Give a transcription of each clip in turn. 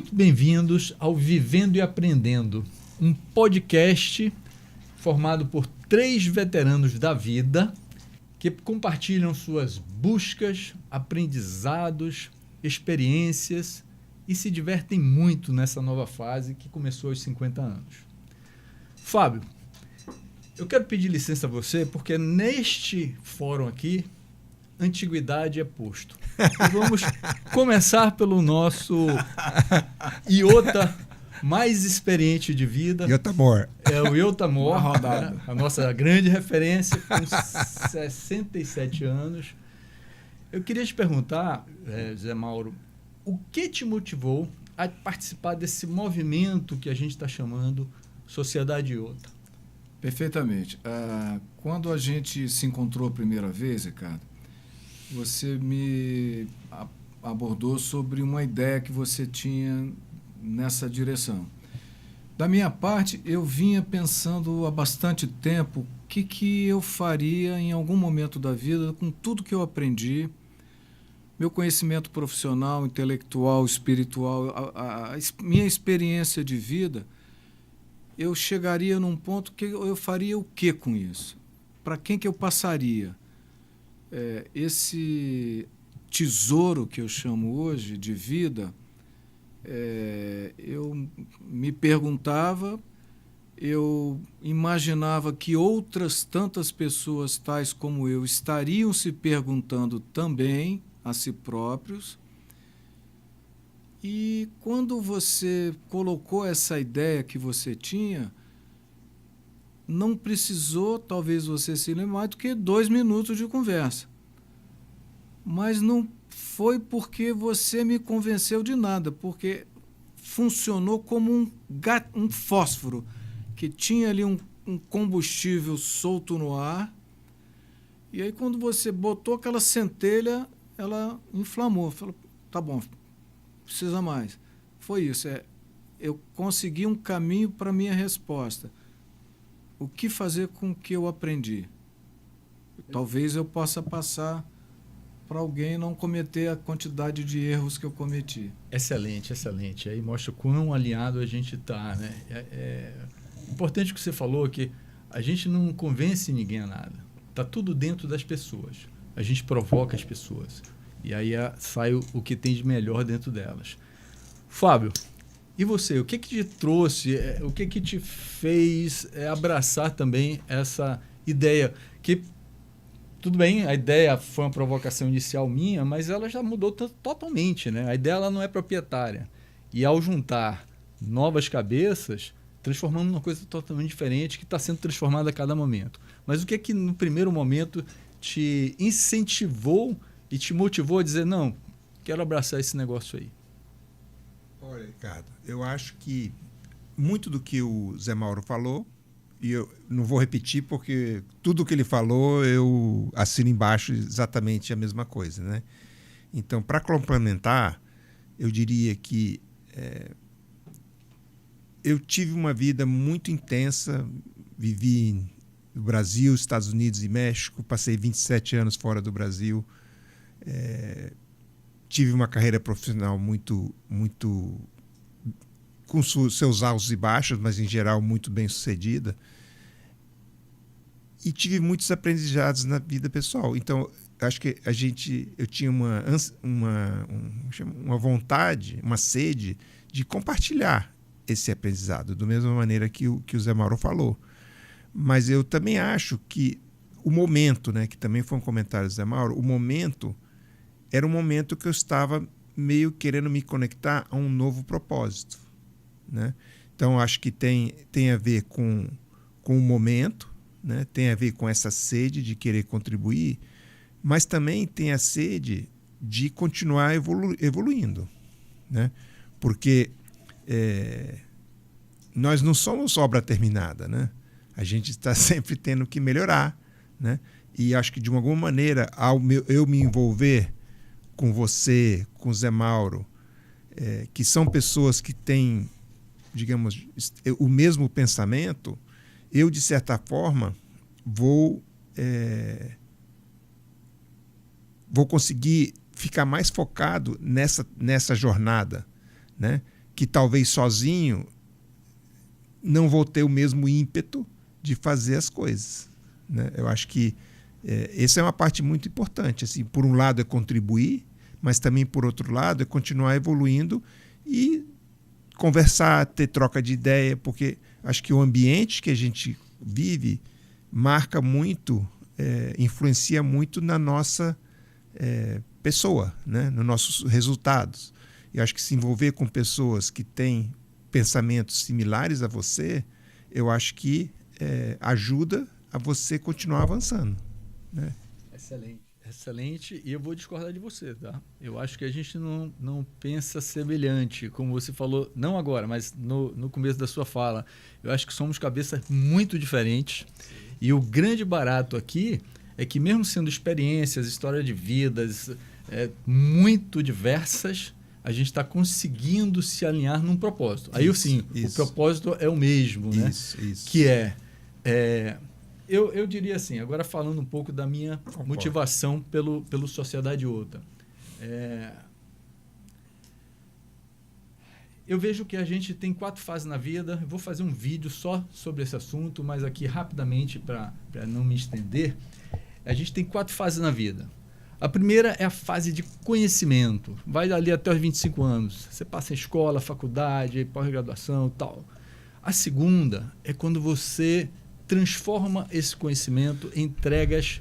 muito bem-vindos ao Vivendo e Aprendendo, um podcast formado por 3 veteranos da vida que compartilham suas buscas, aprendizados, experiências e se divertem muito nessa nova fase que começou aos 50 anos. Fábio, eu quero pedir licença a você porque neste fórum aqui, antiguidade é posto. E vamos começar pelo nosso Iota mais experiente de vida. Iota Mor. É o Iota Mor, né? A nossa grande referência, com 67 anos. Eu queria te perguntar, Zé Mauro, o que te motivou a participar desse movimento que a gente está chamando Sociedade Iota? Perfeitamente. Quando a gente se encontrou a primeira vez, Ricardo, você me abordou sobre uma ideia que você tinha nessa direção. Da minha parte, eu vinha pensando há bastante tempo o que eu faria em algum momento da vida com tudo que eu aprendi, meu conhecimento profissional, intelectual, espiritual, a minha experiência de vida. Eu chegaria num ponto que eu faria o que com isso? Para quem que eu passaria? Esse tesouro que eu chamo hoje de vida, eu me perguntava, eu imaginava que outras tantas pessoas tais como eu estariam se perguntando também a si próprios. E quando você colocou essa ideia que você tinha, não precisou, talvez você se lembre, mais do que 2 minutos de conversa. Mas não foi porque você me convenceu de nada, porque funcionou como um fósforo, que tinha ali um combustível solto no ar, e aí quando você botou aquela centelha, ela inflamou. Falou, tá bom, precisa mais. Foi isso. Eu consegui um caminho para a minha resposta. O que fazer com o que eu aprendi? Talvez eu possa passar para alguém não cometer a quantidade de erros que eu cometi. Excelente, excelente. Aí mostra quão alinhado a gente está, né? É importante que você falou que a gente não convence ninguém a nada. Está tudo dentro das pessoas. A gente provoca as pessoas. E aí sai o que tem de melhor dentro delas. Fábio, e você? O que te trouxe, o que te fez abraçar também essa ideia? Que, tudo bem, a ideia foi uma provocação inicial minha, mas ela já mudou totalmente, né? A ideia ela não é proprietária. E ao juntar novas cabeças, transformamos numa coisa totalmente diferente que está sendo transformada a cada momento. Mas o que no primeiro momento te incentivou e te motivou a dizer, não, quero abraçar esse negócio aí? Olha, Ricardo, eu acho que muito do que o Zé Mauro falou, e eu não vou repetir porque tudo que ele falou eu assino embaixo exatamente a mesma coisa, né? Então, para complementar, eu diria que eu tive uma vida muito intensa, vivi no Brasil, Estados Unidos e México, passei 27 anos fora do Brasil, tive uma carreira profissional muito com seus altos e baixos, mas em geral muito bem sucedida, e tive muitos aprendizados na vida pessoal. Então acho que eu tinha uma vontade, uma sede de compartilhar esse aprendizado, da mesma maneira que o Zé Mauro falou. Mas eu também acho que o momento, né, que também foi um comentário do Zé Mauro, o momento era um momento que eu estava meio querendo me conectar a um novo propósito, né? Então, acho que tem a ver com o momento, né? Tem a ver com essa sede de querer contribuir, mas também tem a sede de continuar evoluindo, né? Porque nós não somos obra terminada, né? A gente está sempre tendo que melhorar, né? E acho que, de alguma maneira, eu me envolver com você, com o Zé Mauro, que são pessoas que têm, digamos, o mesmo pensamento, eu, de certa forma, vou conseguir ficar mais focado nessa jornada, né? que talvez sozinho não vou ter o mesmo ímpeto de fazer as coisas, né? Eu acho que essa é uma parte muito importante. Assim, por um lado é contribuir, mas também, por outro lado, é continuar evoluindo e conversar, ter troca de ideia, porque acho que o ambiente que a gente vive marca muito, influencia muito na nossa pessoa, né? Nos nossos resultados. E acho que se envolver com pessoas que têm pensamentos similares a você, eu acho que ajuda a você continuar avançando, né? Excelente. Excelente, e eu vou discordar de você, tá? Eu acho que a gente não pensa semelhante, como você falou, não agora, mas no começo da sua fala. Eu acho que somos cabeças muito diferentes. Sim. E o grande barato aqui é que, mesmo sendo experiências, histórias de vidas muito diversas, a gente está conseguindo se alinhar num propósito. Aí sim, o propósito é o mesmo, né? Isso. Que eu diria assim, agora falando um pouco da minha motivação pelo Sociedade Outra. Eu vejo que a gente tem 4 fases na vida. Eu vou fazer um vídeo só sobre esse assunto, mas aqui rapidamente, para não me estender. A gente tem 4 fases na vida. A primeira é a fase de conhecimento. Vai ali até os 25 anos. Você passa em escola, faculdade, pós-graduação e tal. A segunda é quando você transforma esse conhecimento em entregas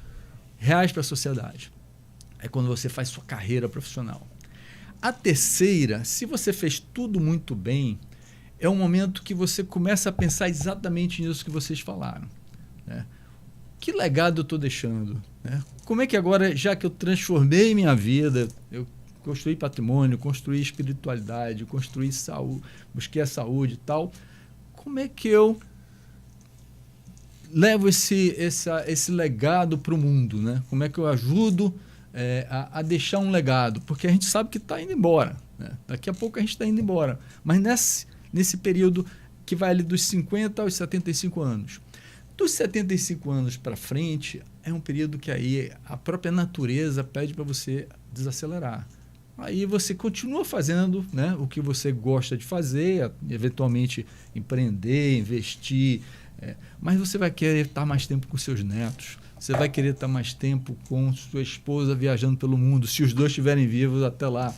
reais para a sociedade. É quando você faz sua carreira profissional. A terceira, se você fez tudo muito bem, é um momento que você começa a pensar exatamente nisso que vocês falaram, né? Que legado eu estou deixando, né? Como é que agora, já que eu transformei minha vida, eu construí patrimônio, construí espiritualidade, construí saúde, busquei a saúde e tal, como é que eu levo esse legado para o mundo, né? Como é que eu ajudo a deixar um legado? Porque a gente sabe que está indo embora, né? Daqui a pouco a gente está indo embora. Mas nesse período que vai ali dos 50 aos 75 anos. Dos 75 anos para frente, é um período que aí a própria natureza pede para você desacelerar. Aí você continua fazendo, né, o que você gosta de fazer, eventualmente empreender, investir, mas você vai querer estar mais tempo com seus netos, você vai querer estar mais tempo com sua esposa viajando pelo mundo, se os dois estiverem vivos até lá.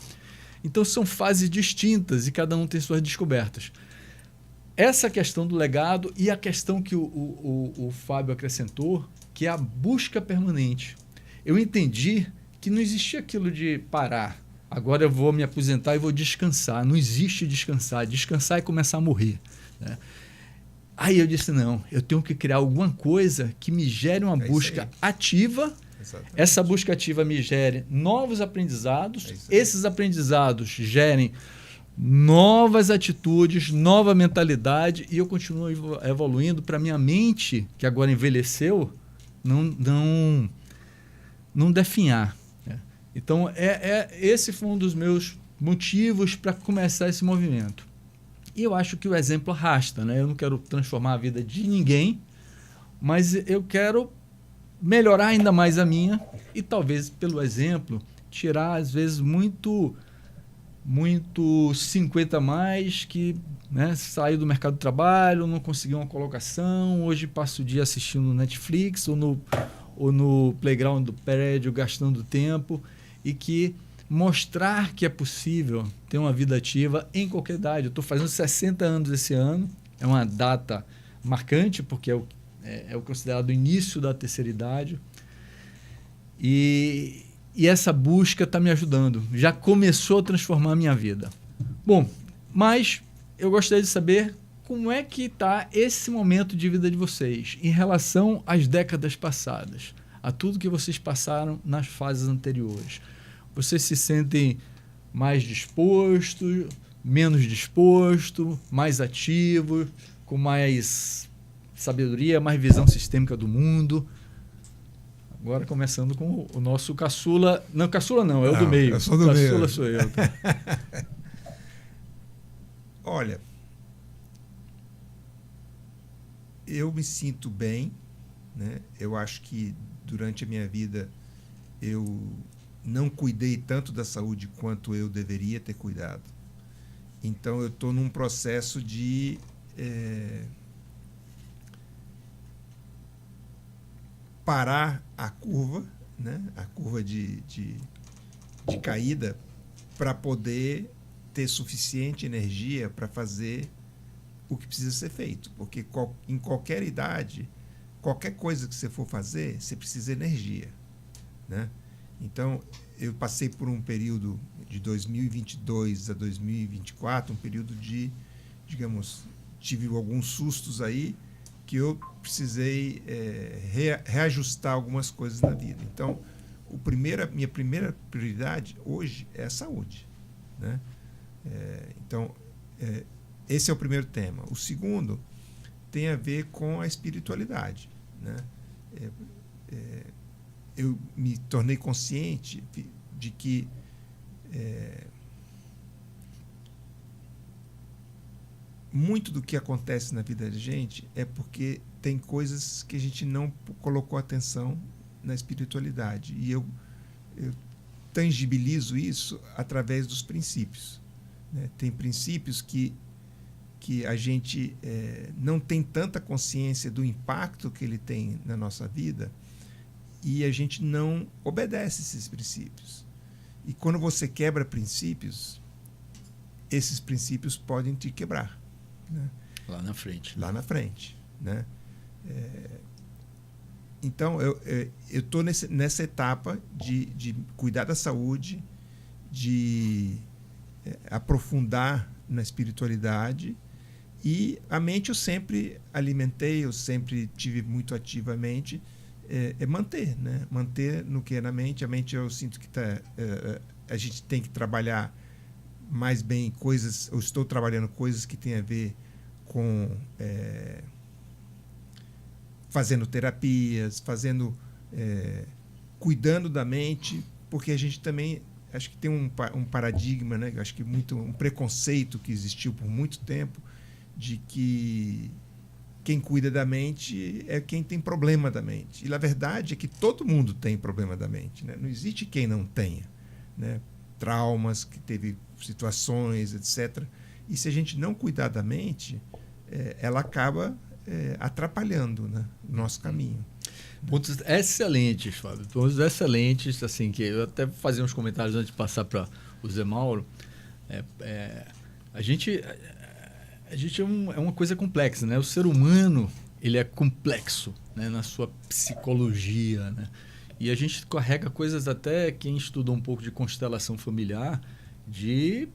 Então são fases distintas e cada um tem suas descobertas. Essa questão do legado e a questão que o Fábio acrescentou, que é a busca permanente. Eu entendi que não existia aquilo de parar. Agora eu vou me aposentar e vou descansar. Não existe descansar. Descansar é começar a morrer, né? Aí eu disse, não, eu tenho que criar alguma coisa que me gere uma busca ativa. Exatamente. Essa busca ativa me gere novos aprendizados. Esses aprendizados gerem novas atitudes, nova mentalidade, e eu continuo evoluindo para minha mente, que agora envelheceu, não definhar. Então, esse foi um dos meus motivos para começar esse movimento. E eu acho que o exemplo arrasta, né? Eu não quero transformar a vida de ninguém, mas eu quero melhorar ainda mais a minha e talvez, pelo exemplo, tirar, às vezes, muito 50 mais que, né, saiu do mercado de trabalho, não conseguiu uma colocação, hoje passa o dia assistindo Netflix ou no playground do prédio, gastando tempo, e que mostrar que é possível ter uma vida ativa em qualquer idade. Eu estou fazendo 60 anos esse ano, é uma data marcante, porque é o considerado o início da terceira idade, e essa busca está me ajudando. Já começou a transformar a minha vida. Bom, mas eu gostaria de saber como é que está esse momento de vida de vocês em relação às décadas passadas, a tudo que vocês passaram nas fases anteriores. Vocês se sentem mais dispostos, menos dispostos, mais ativos, com mais sabedoria, mais visão sistêmica do mundo? Agora começando com o nosso caçula. Não, caçula não, é o do meio. Eu sou do meio. Caçula sou eu. Tá? Olha, eu me sinto bem, né? Eu acho que durante a minha vida eu não cuidei tanto da saúde quanto eu deveria ter cuidado. Então, eu estou num processo de parar a curva, né? A curva de caída, para poder ter suficiente energia para fazer o que precisa ser feito. Porque em qualquer idade, qualquer coisa que você for fazer, você precisa de energia, né? Então, eu passei por um período de 2022 a 2024, um período de, digamos, tive alguns sustos aí que eu precisei reajustar algumas coisas na vida. Então, minha primeira prioridade hoje é a saúde, né? Então, esse é o primeiro tema. O segundo tem a ver com a espiritualidade, né? Eu me tornei consciente de que muito do que acontece na vida da gente é porque tem coisas que a gente não colocou atenção na espiritualidade. E eu tangibilizo isso através dos princípios, né? Tem princípios que a gente não tem tanta consciência do impacto que ele tem na nossa vida e a gente não obedece esses princípios. E quando você quebra princípios, esses princípios podem te quebrar, né? Lá na frente. Lá na frente, né? Então, eu estou nessa etapa de cuidar da saúde, de aprofundar na espiritualidade. E a mente eu sempre alimentei, eu sempre tive muito ativamente, manter, né? Manter no que é na mente. A mente eu sinto que a gente tem que trabalhar mais bem coisas, eu estou trabalhando coisas que têm a ver com fazendo terapias, cuidando da mente, porque a gente também, acho que tem um paradigma, né? Acho que um preconceito que existiu por muito tempo, de que quem cuida da mente é quem tem problema da mente. E a verdade é que todo mundo tem problema da mente, né? Não existe quem não tenha, né? Traumas, que teve situações, etc. E se a gente não cuidar da mente, ela acaba atrapalhando, né, o nosso caminho. Pontos excelentes, Fábio. Pontos excelentes, assim, que eu até vou fazer uns comentários antes de passar para o Zé Mauro. A gente é uma coisa complexa, né? O ser humano, ele é complexo, né, na sua psicologia, né? E a gente carrega coisas, até quem estudou um pouco de constelação familiar, de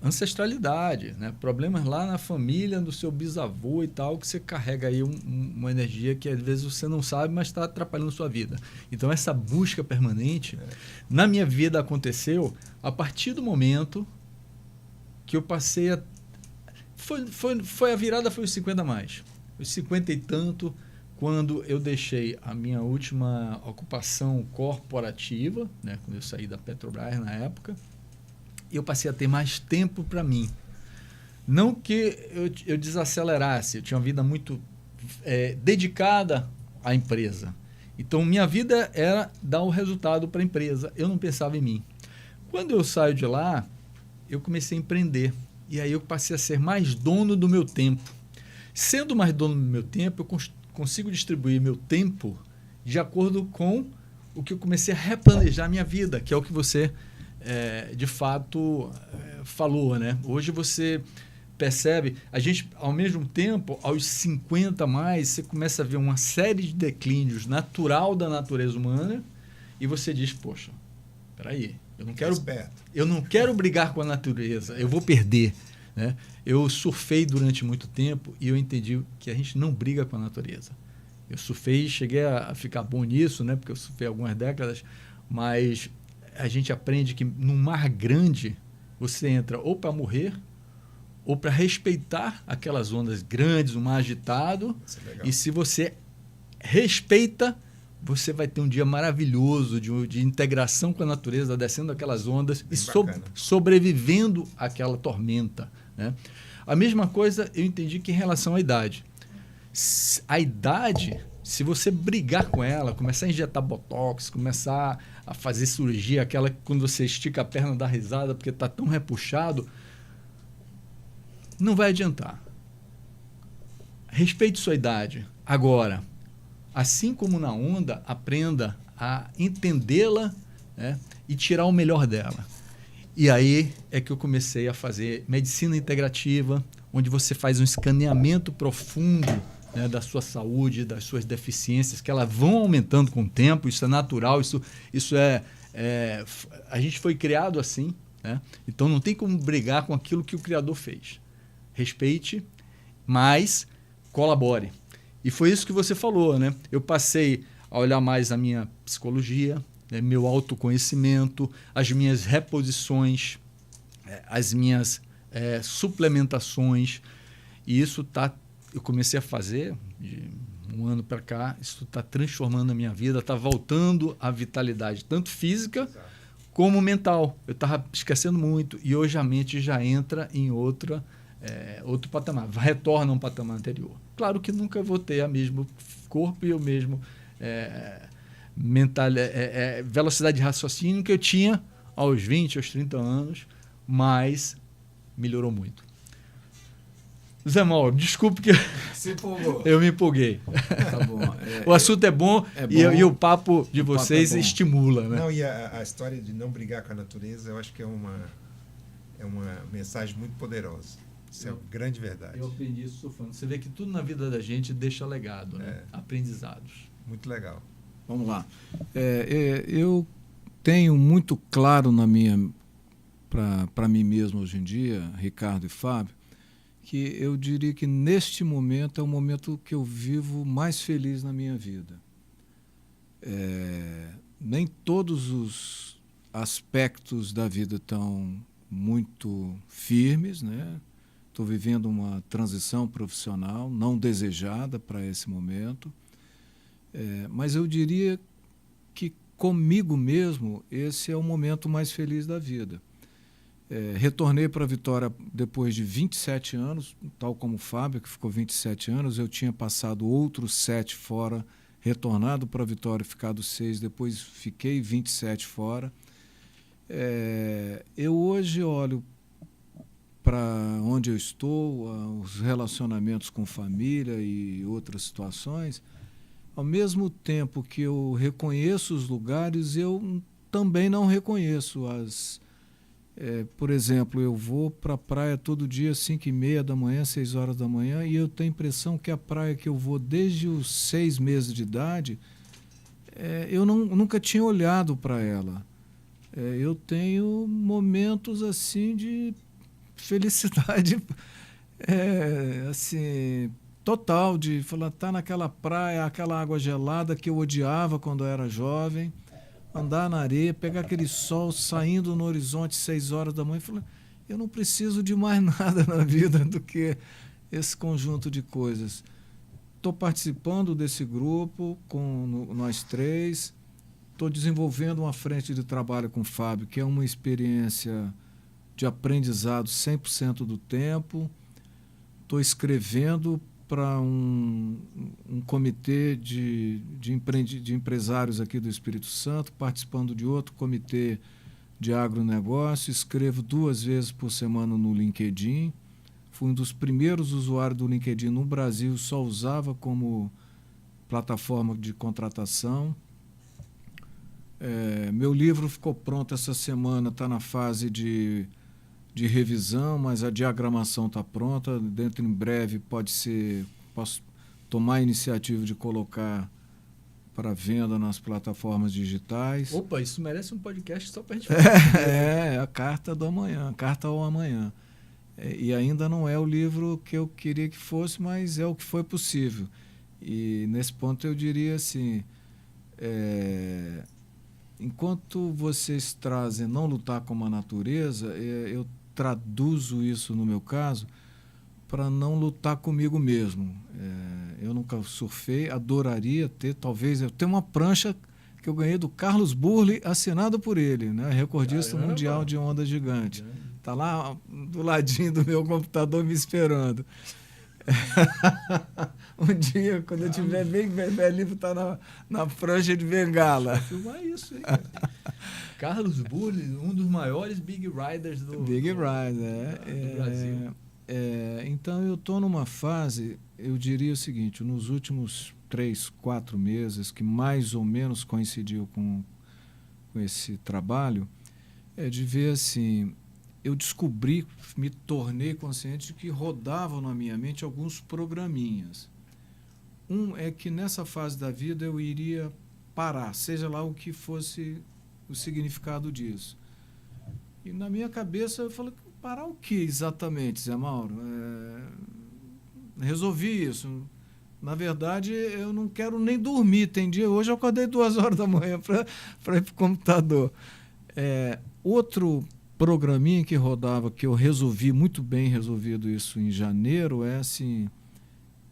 ancestralidade, né? Problemas lá na família do seu bisavô e tal, que você carrega aí uma energia que às vezes você não sabe, mas está atrapalhando a sua vida. Então essa busca permanente, na minha vida aconteceu a partir do momento que eu passei a... Foi a virada, foi os 50 a mais. Os 50 e tanto, quando eu deixei a minha última ocupação corporativa, né? Quando eu saí da Petrobras na época, eu passei a ter mais tempo para mim. Não que eu desacelerasse, eu tinha uma vida muito dedicada à empresa. Então, minha vida era dar o resultado para a empresa. Eu não pensava em mim. Quando eu saio de lá, eu comecei a empreender. E aí eu passei a ser mais dono do meu tempo. Sendo mais dono do meu tempo, eu consigo distribuir meu tempo de acordo com o que eu comecei a replanejar a minha vida, que é o que você... de fato falou, né? Hoje você percebe, a gente, ao mesmo tempo, aos 50 a mais, você começa a ver uma série de declínios natural da natureza humana e você diz, poxa, peraí, eu não quero brigar com a natureza, eu vou perder, né? Eu surfei durante muito tempo e eu entendi que a gente não briga com a natureza. Eu surfei, cheguei a ficar bom nisso, né? Porque eu surfei algumas décadas, mas a gente aprende que num mar grande você entra ou para morrer ou para respeitar aquelas ondas grandes, o mar agitado. E se você respeita, você vai ter um dia maravilhoso de integração com a natureza, descendo aquelas ondas e sobrevivendo àquela tormenta, né? A mesma coisa eu entendi que em relação à idade. A idade, se você brigar com ela, começar a injetar botox, começar a fazer cirurgia, aquela que quando você estica a perna dá risada porque está tão repuxado, não vai adiantar. Respeite sua idade. Agora, assim como na onda, aprenda a entendê-la, né, e tirar o melhor dela. E aí é que eu comecei a fazer medicina integrativa, onde você faz um escaneamento profundo, né, da sua saúde, das suas deficiências, que elas vão aumentando com o tempo, isso é natural, isso é a gente foi criado assim, né? Então não tem como brigar com aquilo que o Criador fez. Respeite, mas colabore. E foi isso que você falou, né? Eu passei a olhar mais a minha psicologia, né, meu autoconhecimento, as minhas reposições, as minhas suplementações. E isso eu comecei a fazer de um ano para cá, isso está transformando a minha vida, está voltando à vitalidade, tanto física como mental. Eu estava esquecendo muito e hoje a mente já entra em outro patamar, retorna a um patamar anterior. Claro que nunca vou ter o mesmo corpo e o mesmo velocidade de raciocínio que eu tinha aos 20, aos 30 anos, mas melhorou muito. Zé Mauro, desculpe que eu me empolguei. Tá bom. O assunto é bom, e o papo de vocês estimula, né? Não, e a história de não brigar com a natureza, eu acho que é uma mensagem muito poderosa. Isso é uma grande verdade. Eu aprendi isso surfando. Você vê que tudo na vida da gente deixa legado, né? Aprendizados. Muito legal. Vamos lá. Eu tenho muito claro para mim mesmo hoje em dia, Ricardo e Fábio, que eu diria que neste momento é o momento que eu vivo mais feliz na minha vida. Nem todos os aspectos da vida estão muito firmes, né? Estou vivendo uma transição profissional não desejada para esse momento, mas eu diria que comigo mesmo esse é o momento mais feliz da vida. Retornei para a Vitória depois de 27 anos, tal como o Fábio, que ficou 27 anos. Eu tinha passado outros 7 fora, retornado para a Vitória, ficado 6, depois fiquei 27 fora. Eu hoje olho para onde eu estou, os relacionamentos com família e outras situações. Ao mesmo tempo que eu reconheço os lugares, eu também não reconheço por exemplo, eu vou para a praia todo dia, 5h30 da manhã, 6 horas da manhã, e eu tenho a impressão que a praia que eu vou desde os 6 meses de idade, eu nunca tinha olhado para ela. Eu tenho momentos assim de felicidade assim, total, de falar, tá naquela praia, aquela água gelada que eu odiava quando eu era jovem, andar na areia, pegar aquele sol saindo no horizonte 6 horas da manhã, eu não preciso de mais nada na vida do que esse conjunto de coisas. Estou participando desse grupo com nós 3, estou desenvolvendo uma frente de trabalho com o Fábio, que é uma experiência de aprendizado 100% do tempo. Estou escrevendo para um comitê de empresários aqui do Espírito Santo, participando de outro comitê de agronegócio. Escrevo 2 vezes por semana no LinkedIn. Fui um dos primeiros usuários do LinkedIn no Brasil, só usava como plataforma de contratação. Meu livro ficou pronto essa semana, está na fase de revisão, mas a diagramação está pronta. Dentro em breve posso tomar a iniciativa de colocar para venda nas plataformas digitais. Opa, isso merece um podcast só para a gente falar. A carta do amanhã, a carta ao amanhã. E ainda não é o livro que eu queria que fosse, mas é o que foi possível. E nesse ponto eu diria assim, enquanto vocês trazem não lutar com a natureza, eu traduzo isso, no meu caso, para não lutar comigo mesmo. Eu nunca surfei, adoraria ter, talvez, eu tenho uma prancha que eu ganhei do Carlos Burle, assinado por ele, né? Recordista mundial de onda gigante. Está lá do ladinho do meu computador me esperando. Um dia, quando eu estiver bem velhinho, tá na prancha de bengala. Vou filmar isso aí, cara. Carlos Burle, um dos maiores big riders do Brasil. Então, eu estou numa fase, eu diria o seguinte, nos últimos 3, 4 meses, que mais ou menos coincidiu com esse trabalho, de ver assim, eu descobri, me tornei consciente de que rodavam na minha mente alguns programinhas. Um é que nessa fase da vida eu iria parar, seja lá o que fosse o significado disso. E na minha cabeça eu falei, parar o que exatamente, Zé Mauro? Resolvi isso. Na verdade, eu não quero nem dormir. Tem dia, hoje eu acordei 2 horas da manhã para ir para o computador. Outro programinha que rodava, que eu resolvi, muito bem resolvido isso em janeiro, é assim,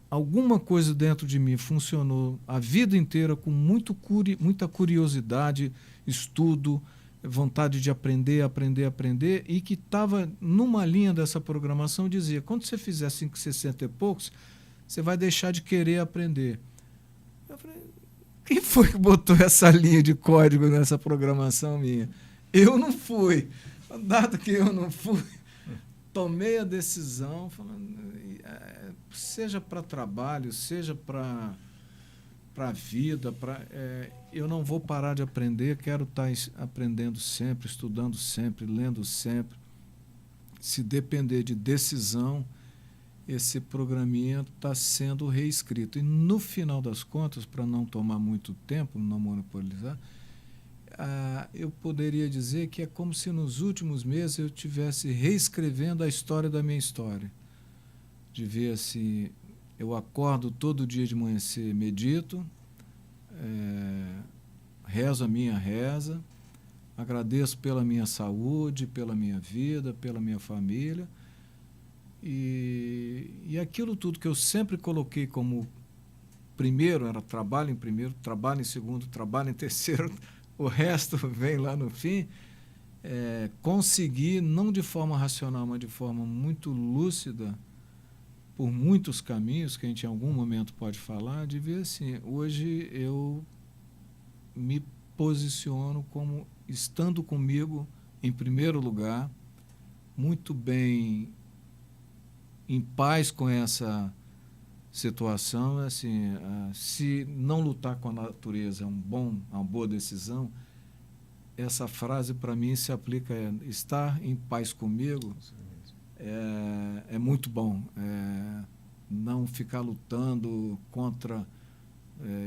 alguma coisa dentro de mim funcionou a vida inteira com muita curiosidade, estudo, vontade de aprender, e que estava numa linha dessa programação, dizia, quando você fizer 60 e poucos, você vai deixar de querer aprender. Eu falei, quem foi que botou essa linha de código nessa programação minha? Eu não fui. Dado que eu não fui, tomei a decisão, falando, seja para trabalho, seja para a vida, eu não vou parar de aprender, quero estar aprendendo sempre, estudando sempre, lendo sempre. Se depender de decisão, esse programinha está sendo reescrito. E no final das contas, para não tomar muito tempo, não monopolizar, eu poderia dizer que é como se nos últimos meses eu estivesse reescrevendo a história da minha história. De ver assim, eu acordo todo dia de manhã cedo, medito, rezo a minha reza, agradeço pela minha saúde, pela minha vida, pela minha família, e aquilo tudo que eu sempre coloquei como primeiro, era trabalho em primeiro, trabalho em segundo, trabalho em terceiro, o resto vem lá no fim, conseguir, não de forma racional, mas de forma muito lúcida, por muitos caminhos que a gente em algum momento pode falar, de ver assim, hoje eu me posiciono como estando comigo em primeiro lugar, muito bem em paz com essa situação, assim, se não lutar com a natureza é uma boa decisão, essa frase para mim se aplica a estar em paz comigo, é muito bom, não ficar lutando contra,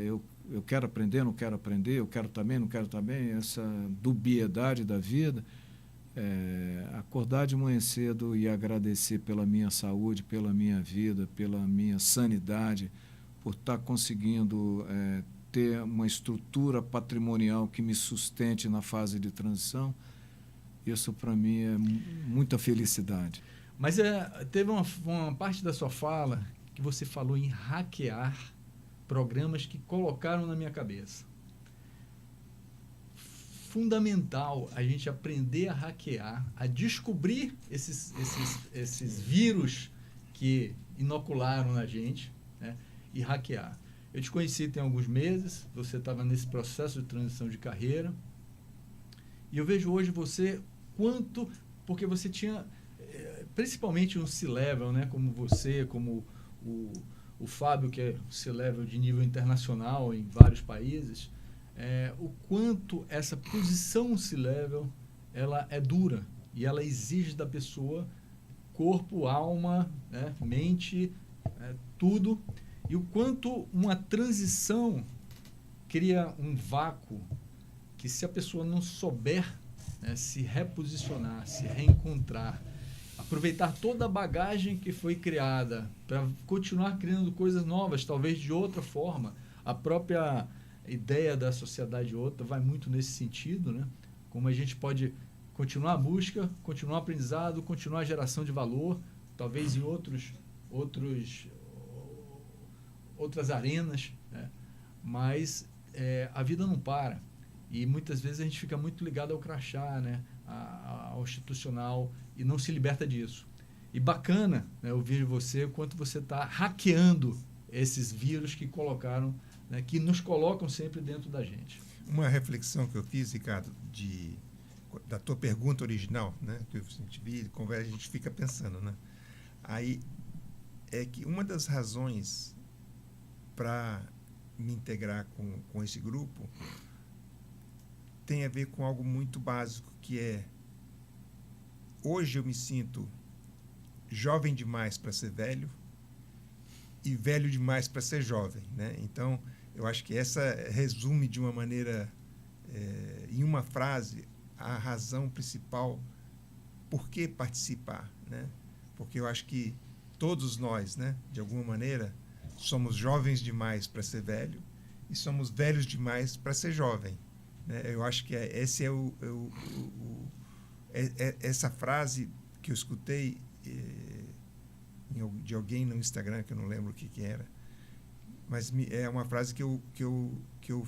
eu quero aprender, não quero aprender, eu quero também, não quero também, essa dubiedade da vida. Acordar de manhã cedo e agradecer pela minha saúde, pela minha vida, pela minha sanidade, por estar conseguindo ter uma estrutura patrimonial que me sustente na fase de transição, isso para mim é muita felicidade. Mas teve uma parte da sua fala que você falou em hackear programas que colocaram na minha cabeça. Fundamental a gente aprender a hackear, a descobrir esses vírus que inocularam na gente, né, e hackear. Eu te conheci tem alguns meses, você estava nesse processo de transição de carreira, e eu vejo hoje você porque você tinha, principalmente um C-Level, né, como você, como o Fábio, que é C-Level de nível internacional em vários países, o quanto essa posição C-Level ela é dura e ela exige da pessoa corpo, alma, né, mente, tudo, e o quanto uma transição cria um vácuo que, se a pessoa não souber, né, se reposicionar, se reencontrar, aproveitar toda a bagagem que foi criada para continuar criando coisas novas, talvez de outra forma, a própria ideia da sociedade outra vai muito nesse sentido, né? Como a gente pode continuar a busca, continuar o aprendizado, continuar a geração de valor, talvez em outras arenas, né? Mas a vida não para, e muitas vezes a gente fica muito ligado ao crachá, né? Ao institucional, e não se liberta disso. E bacana, né, ouvir você o quanto você está hackeando esses vírus que colocaram, né, que nos colocam sempre dentro da gente. Uma reflexão que eu fiz, Ricardo, da tua pergunta original, né, que a gente conversa, a gente fica pensando, né? Aí é que uma das razões para me integrar com esse grupo tem a ver com algo muito básico, que é: hoje eu me sinto jovem demais para ser velho e velho demais para ser jovem, né? Então, eu acho que essa resume de uma maneira, em uma frase, a razão principal por que participar, né? Porque eu acho que todos nós, né, de alguma maneira, somos jovens demais para ser velho e somos velhos demais para ser jovem, né? Eu acho que esse é essa frase que eu escutei de alguém no Instagram, que eu não lembro o que era, mas é uma frase que eu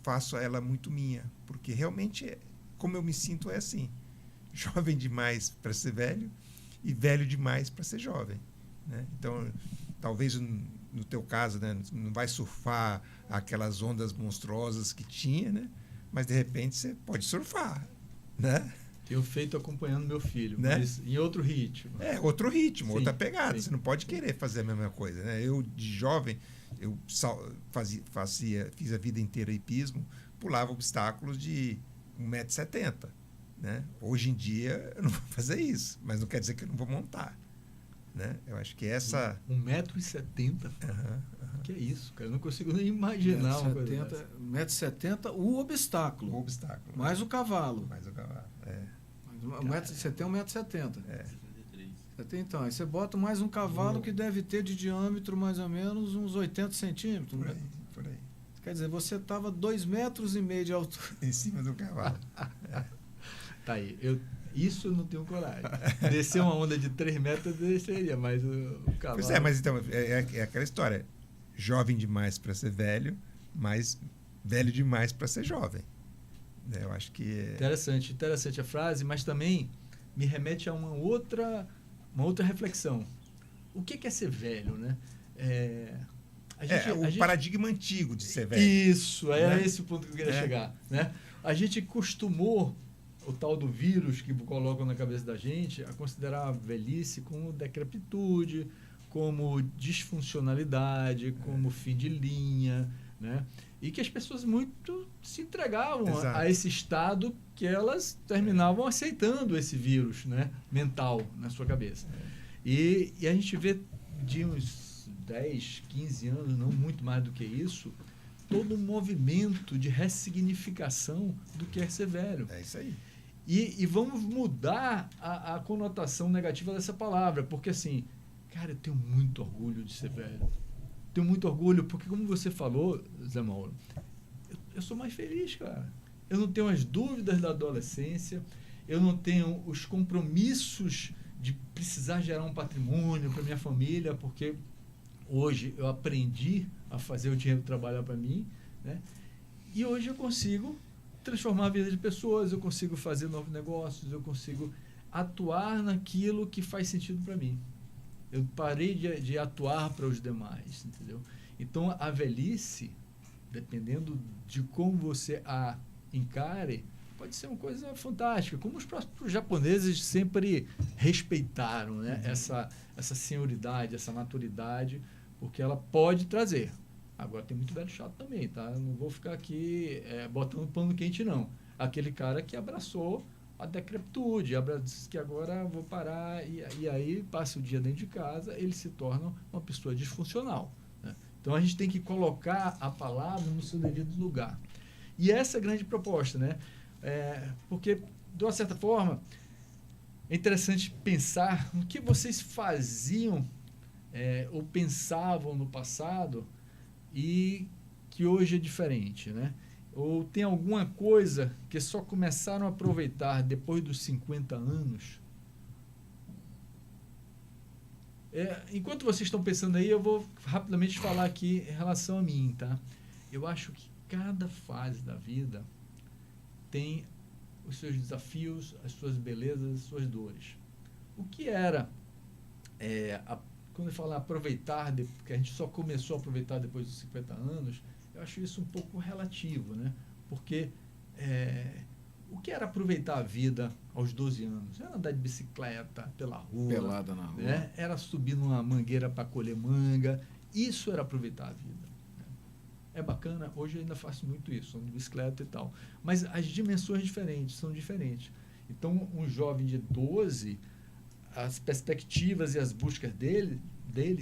faço ela muito minha, porque realmente como eu me sinto é assim: jovem demais para ser velho e velho demais para ser jovem, né? Então, talvez no teu caso, né, não vai surfar aquelas ondas monstruosas que tinha, né? Mas de repente você pode surfar, né? Tenho feito acompanhando meu filho, né? Mas em outro ritmo. Outro ritmo, sim, outra pegada. Sim. Você não pode querer fazer a mesma coisa, né? Eu, de jovem, eu fiz a vida inteira hipismo, pulava obstáculos de 1,70 m, né? Hoje em dia eu não vou fazer isso, mas não quer dizer que eu não vou montar, né? Eu acho que essa... 1,70 m? Que é isso, cara? Eu não consigo nem imaginar uma coisa dessa. 1,70 m, o obstáculo. O obstáculo. Mais o cavalo. Mais o cavalo, Você tem 1,70 m. Então, aí você bota mais um cavalo que deve ter de diâmetro mais ou menos uns 80 centímetros. Por aí. Quer dizer, você estava 2,5 metros de altura. Em cima do cavalo. Tá aí. Isso eu não tenho coragem. Descer uma onda de 3 metros eu desceria, mas o cavalo... Pois é, mas então, é aquela história. Jovem demais para ser velho, mas velho demais para ser jovem. Eu acho que... Interessante a frase, mas também me remete a uma outra reflexão. O que é ser velho, né? Paradigma antigo de ser velho. Isso, era esse o ponto que eu queria chegar, né? A gente costumou, o tal do vírus que colocam na cabeça da gente, a considerar a velhice como decrepitude, como disfuncionalidade, como fim de linha, né? E que as pessoas muito se entregavam a esse estado que elas terminavam aceitando esse vírus, né, mental na sua cabeça. E a gente vê de uns 10, 15 anos, não muito mais do que isso, todo um movimento de ressignificação do que é ser velho. É isso aí. E vamos mudar a conotação negativa dessa palavra, porque assim, cara, eu tenho muito orgulho de ser velho. Tenho muito orgulho, porque como você falou, Zé Mauro, eu sou mais feliz, cara. Eu não tenho as dúvidas da adolescência, eu não tenho os compromissos de precisar gerar um patrimônio para minha família, porque hoje eu aprendi a fazer o dinheiro trabalhar para mim, né? E hoje eu consigo transformar a vida de pessoas, eu consigo fazer novos negócios, eu consigo atuar naquilo que faz sentido para mim. Eu parei de atuar para os demais, entendeu? Então, a velhice, dependendo de como você a encare, pode ser uma coisa fantástica, como os próprios japoneses sempre respeitaram, né? Essa senioridade, essa maturidade, porque ela pode trazer. Agora, tem muito velho chato também, tá? Eu não vou ficar aqui botando pano quente, não. Aquele cara que abraçou a decrepitude, disse que agora vou parar, e aí passa o dia dentro de casa, ele se torna uma pessoa disfuncional, né? Então a gente tem que colocar a palavra no seu devido lugar. E essa é a grande proposta, né? Porque, de uma certa forma, é interessante pensar no que vocês faziam ou pensavam no passado e que hoje é diferente, né? Ou tem alguma coisa que só começaram a aproveitar depois dos 50 anos? Enquanto vocês estão pensando aí, eu vou rapidamente falar aqui em relação a mim, tá? Eu acho que cada fase da vida tem os seus desafios, as suas belezas, as suas dores. O que era, quando eu falo aproveitar, que a gente só começou a aproveitar depois dos 50 anos, eu acho isso um pouco relativo, né? Porque o que era aproveitar a vida aos 12 anos? Era andar de bicicleta pela rua. Pelada na rua. Né? Era subir numa mangueira para colher manga. Isso era aproveitar a vida. É bacana, hoje eu ainda faço muito isso, ando de bicicleta e tal. Mas as dimensões são diferentes. Então, um jovem de 12, as perspectivas e as buscas dele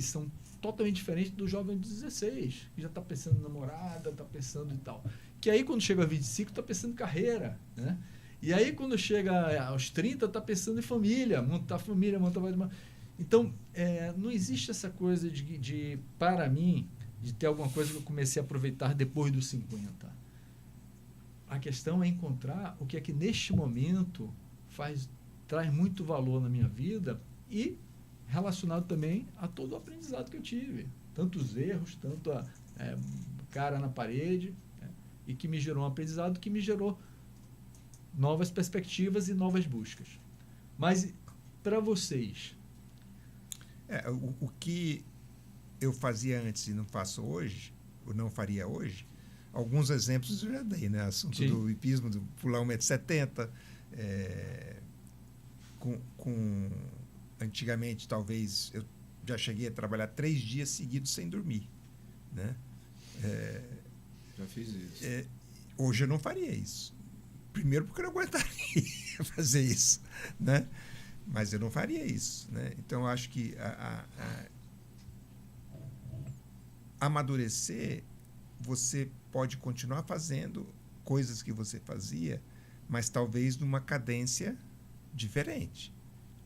são totalmente diferentes do jovem de 16, que já está pensando em namorada, está pensando e tal. Que aí, quando chega a 25, está pensando em carreira, né? E aí, quando chega aos 30, está pensando em família, montar família, montar... Então, não existe essa coisa de, para mim, de ter alguma coisa que eu comecei a aproveitar depois dos 50. A questão é encontrar o que é que neste momento traz muito valor na minha vida e relacionado também a todo o aprendizado que eu tive. Tanto os erros, tanto a cara na parede, né? E que me gerou um aprendizado que me gerou novas perspectivas e novas buscas. Mas, para vocês... O que eu fazia antes e não faço hoje, ou não faria hoje, alguns exemplos eu já dei, né? Assunto Sim. do hipismo, do pular 1,70 m, antigamente, talvez, eu já cheguei a trabalhar 3 dias seguidos sem dormir, né? Já fiz isso. Hoje eu não faria isso. Primeiro porque eu não aguentaria fazer isso, né? Mas eu não faria isso, né? Então, eu acho que amadurecer, você pode continuar fazendo coisas que você fazia, mas talvez numa cadência diferente,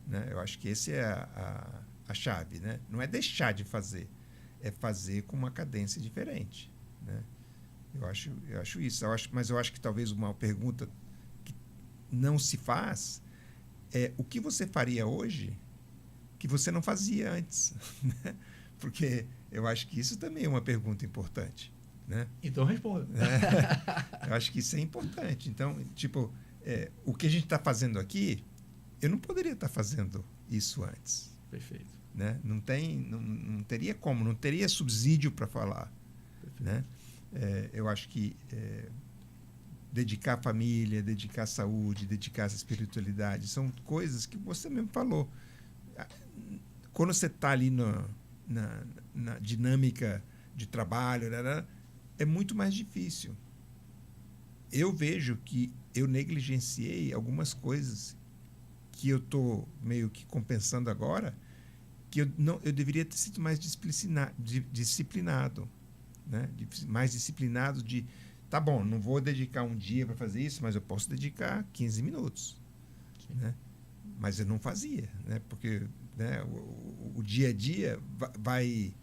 né? Eu acho que essa é a chave, né? Não é deixar de fazer, é fazer com uma cadência diferente, né? Eu acho isso. Mas eu acho que talvez uma pergunta que não se faz é o que você faria hoje que você não fazia antes, né? Porque eu acho que isso também é uma pergunta importante, né? Então responda. Eu acho que isso é importante. Então, tipo, o que a gente está fazendo aqui, eu não poderia estar fazendo isso antes. Perfeito. Né? Não teria como, não teria subsídio para falar. Perfeito. Né? Eu acho que dedicar a família, dedicar a saúde, dedicar a espiritualidade, são coisas que você mesmo falou. Quando você está ali na dinâmica de trabalho, é muito mais difícil. Eu vejo que eu negligenciei algumas coisas que eu estou meio que compensando agora, que eu deveria ter sido mais disciplinado, né? Mais disciplinado de, tá bom, não vou dedicar um dia para fazer isso, mas eu posso dedicar 15 minutos. Né? Mas eu não fazia, né? Porque, né, o dia a dia vai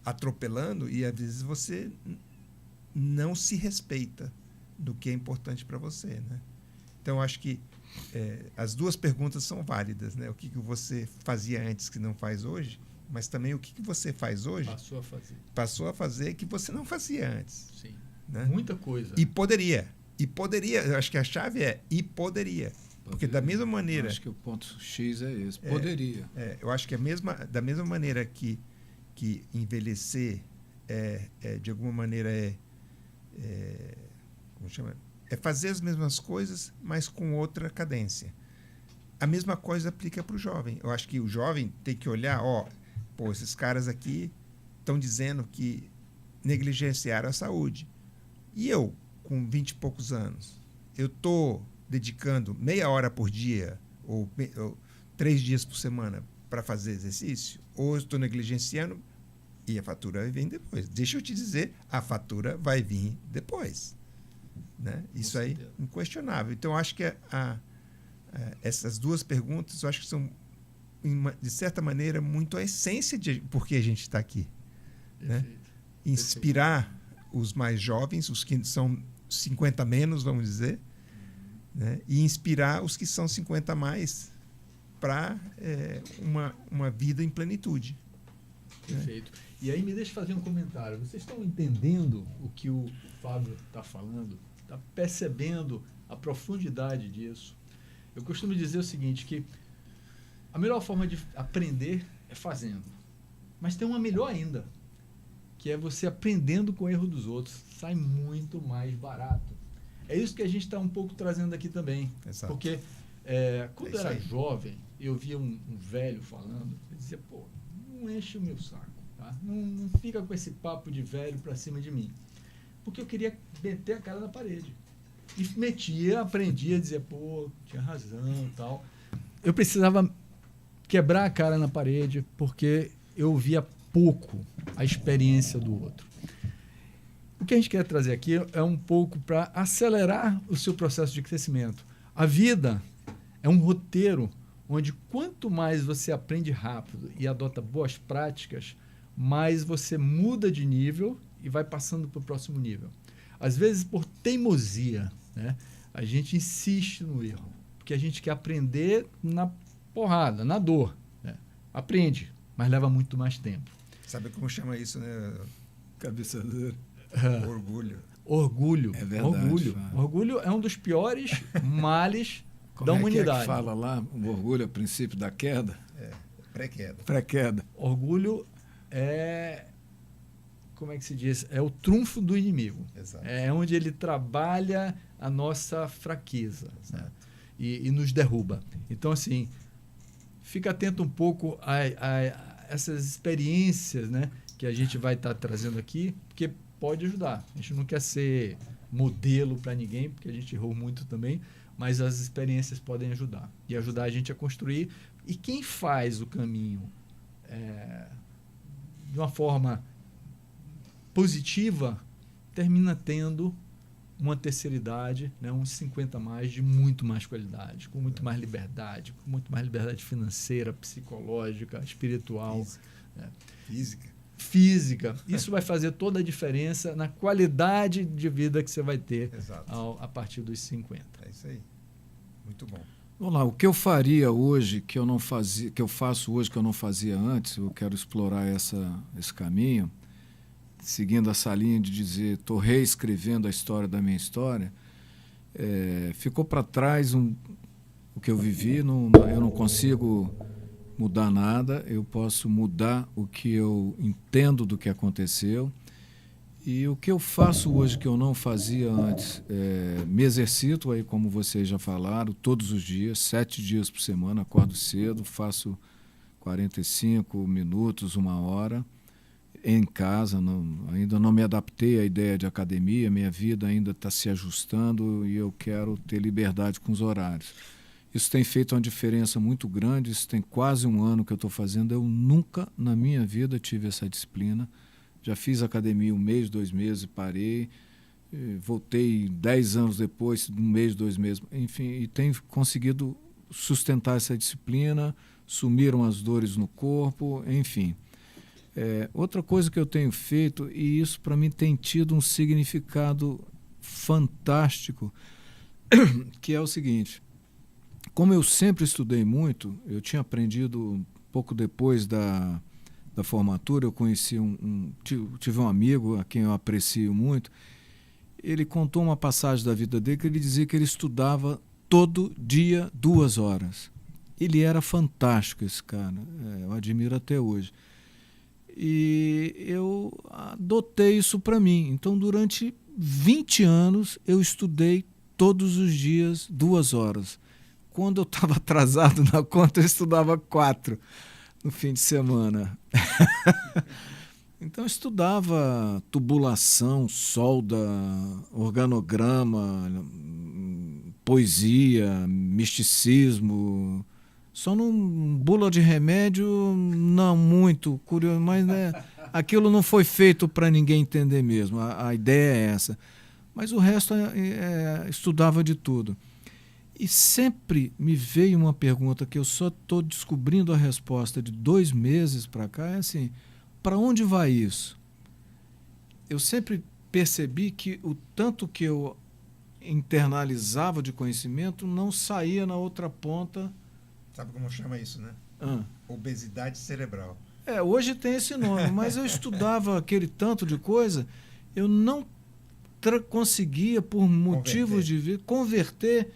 atropelando e às vezes você não se respeita do que é importante para você, né? Então, eu acho que as duas perguntas são válidas, né? O que você fazia antes que não faz hoje, mas também o que você faz hoje passou a fazer que você não fazia antes. Sim. Né? Muita coisa. E poderia, eu acho que a chave é e poderia. Porque da mesma maneira... Eu acho que o ponto X é esse, poderia. Eu acho que da mesma maneira que envelhecer de alguma maneira como chama? É fazer as mesmas coisas, mas com outra cadência. A mesma coisa aplica para o jovem. Eu acho que o jovem tem que olhar, esses caras aqui estão dizendo que negligenciaram a saúde. E eu, com 20 e poucos anos, eu estou dedicando meia hora por dia ou 3 dias por semana para fazer exercício? Ou eu estou negligenciando e a fatura vai vir depois? Deixa eu te dizer, a fatura vai vir depois. Né? Isso aí é inquestionável. Então, eu acho que essas duas perguntas, eu acho que são, de certa maneira, muito a essência de por que a gente está aqui. Né? Inspirar os mais jovens, os que são 50 menos, vamos dizer, né? E inspirar os que são 50 a mais para uma vida em plenitude. Perfeito. Né? E aí me deixa fazer um comentário. Vocês estão entendendo o que o Fábio está falando? Está percebendo a profundidade disso? Eu costumo dizer o seguinte, que a melhor forma de aprender é fazendo. Mas tem uma melhor ainda, que é você aprendendo com o erro dos outros. Sai muito mais barato. É isso que a gente está um pouco trazendo aqui também. Exato. Porque quando É eu era isso aí. jovem, eu via um velho falando, eu dizia, pô, não enche o meu saco, tá? Não fica com esse papo de velho para cima de mim. Porque eu queria meter a cara na parede. E metia, aprendia, dizia, pô, tinha razão e tal. Eu precisava quebrar a cara na parede porque eu via pouco a experiência do outro. O que a gente quer trazer aqui é um pouco para acelerar o seu processo de crescimento. A vida é um roteiro onde quanto mais você aprende rápido e adota boas práticas, mais você muda de nível e vai passando para o próximo nível. Às vezes, por teimosia, né, a gente insiste no erro, porque a gente quer aprender na porrada, na dor. Né? Aprende, mas leva muito mais tempo. Sabe como chama isso, né? Cabeça dura. Orgulho. Orgulho. É verdade. Orgulho é um dos piores males da humanidade. É que fala lá, o orgulho é o princípio da queda? Pré-queda. Pré-queda. Orgulho é, como é que se diz? É o trunfo do inimigo. Exato. É onde ele trabalha a nossa fraqueza, né? E nos derruba. Então, assim, fica atento um pouco a essas experiências, né, que a gente vai estar trazendo aqui, porque pode ajudar. A gente não quer ser modelo para ninguém, porque a gente errou muito também, mas as experiências podem ajudar. E ajudar a gente a construir. E quem faz o caminho de uma forma positiva, termina tendo uma terceira idade, né, uns 50 a mais, de muito mais qualidade, com muito mais liberdade financeira, psicológica, espiritual. Física. Isso vai fazer toda a diferença na qualidade de vida que você vai ter a partir dos 50. É isso aí. Muito bom. Vamos lá, o que eu faria hoje, que eu faço hoje, que eu não fazia antes, eu quero explorar esse caminho, seguindo essa linha de dizer, estou reescrevendo a história da minha história. Ficou para trás o que eu vivi, eu não consigo mudar nada, eu posso mudar o que eu entendo do que aconteceu. E o que eu faço hoje que eu não fazia antes, me exercito aí, como vocês já falaram, todos os dias, 7 dias por semana, acordo cedo, faço 45 minutos, 1 hora, em casa, ainda não me adaptei à ideia de academia, minha vida ainda está se ajustando e eu quero ter liberdade com os horários. Isso tem feito uma diferença muito grande, isso tem quase 1 ano que eu estou fazendo, eu nunca na minha vida tive essa disciplina. Já fiz academia 1 mês, 2 meses, parei, voltei 10 anos depois, 1 mês, 2 meses, enfim, e tenho conseguido sustentar essa disciplina, sumiram as dores no corpo, enfim. Outra coisa que eu tenho feito, e isso para mim tem tido um significado fantástico, que é o seguinte: como eu sempre estudei muito, eu tinha aprendido pouco depois da formatura, eu conheci tive um amigo a quem eu aprecio muito. Ele contou uma passagem da vida dele que ele dizia que ele estudava todo dia 2 horas. Ele era fantástico, esse cara, eu admiro até hoje. E eu adotei isso para mim. Então, durante 20 anos, eu estudei todos os dias 2 horas. Quando eu estava atrasado na conta, eu estudava 4 no fim de semana. Então, eu estudava tubulação, solda, organograma, poesia, misticismo. Só num bula de remédio, não muito, curioso, mas aquilo não foi feito para ninguém entender mesmo. A ideia é essa. Mas o resto estudava de tudo. E sempre me veio uma pergunta que eu só estou descobrindo a resposta de 2 meses para cá, é assim, para onde vai isso? Eu sempre percebi que o tanto que eu internalizava de conhecimento não saía na outra ponta. Sabe como chama isso, né? Obesidade cerebral. Hoje tem esse nome, mas eu estudava aquele tanto de coisa, eu não conseguia, por motivos de vida, converter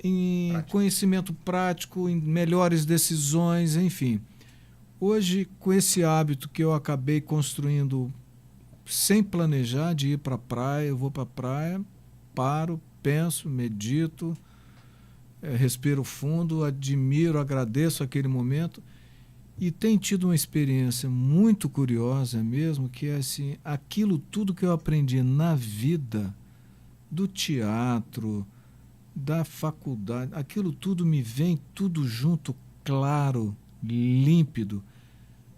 em conhecimento prático, em melhores decisões, enfim. Hoje, com esse hábito que eu acabei construindo sem planejar, de ir para a praia, eu vou para a praia, paro, penso, medito, respiro fundo, admiro, agradeço aquele momento. E tenho tido uma experiência muito curiosa mesmo, que é assim, aquilo tudo que eu aprendi na vida, do teatro, da faculdade, aquilo tudo me vem tudo junto, claro, límpido.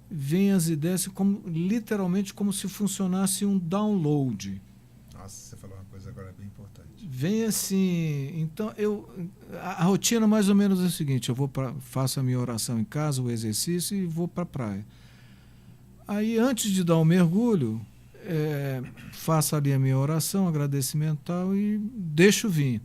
Vem as ideias como, literalmente como se funcionasse um download. Nossa, você falou uma coisa agora bem importante. Vem assim, então a rotina mais ou menos é o seguinte: eu faço a minha oração em casa, o exercício, e vou para a praia. Aí, antes de dar o mergulho, faço ali a minha oração, agradecimento e tal, e deixo vir.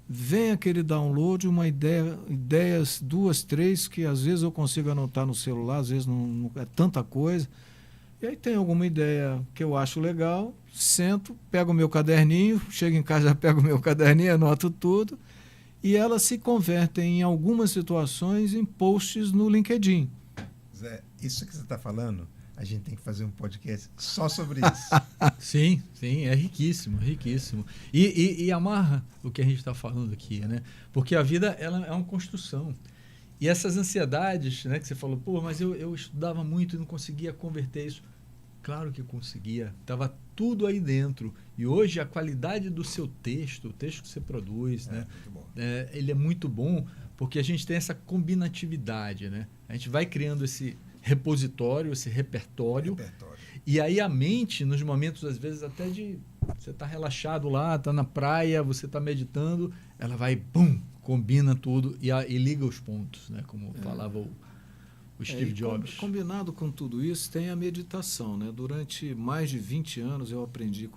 Vem aquele download, uma ideias, 2, 3, que às vezes eu consigo anotar no celular, às vezes não é tanta coisa. E aí tem alguma ideia que eu acho legal, sento, pego o meu caderninho, chego em casa, já pego o meu caderninho, anoto tudo, e elas se convertem em algumas situações em posts no LinkedIn. Zé, isso que você está falando, a gente tem que fazer um podcast só sobre isso. Sim, é riquíssimo, riquíssimo. E amarra o que a gente está falando aqui, né? Porque a vida, ela é uma construção. E essas ansiedades, né, que você falou, pô, mas eu estudava muito e não conseguia converter isso. Claro que conseguia, estava tudo aí dentro. E hoje a qualidade do seu texto, o texto que você produz, né, muito bom. Ele é muito bom porque a gente tem essa combinatividade, né? A gente vai criando esse repositório, esse repertório. E aí a mente, nos momentos, às vezes, até de você está relaxado lá, está na praia, você está meditando, ela vai, bum, combina tudo e liga os pontos, né? Como falava o Steve Jobs. Combinado com tudo isso, tem a meditação, né? Durante mais de 20 anos eu aprendi,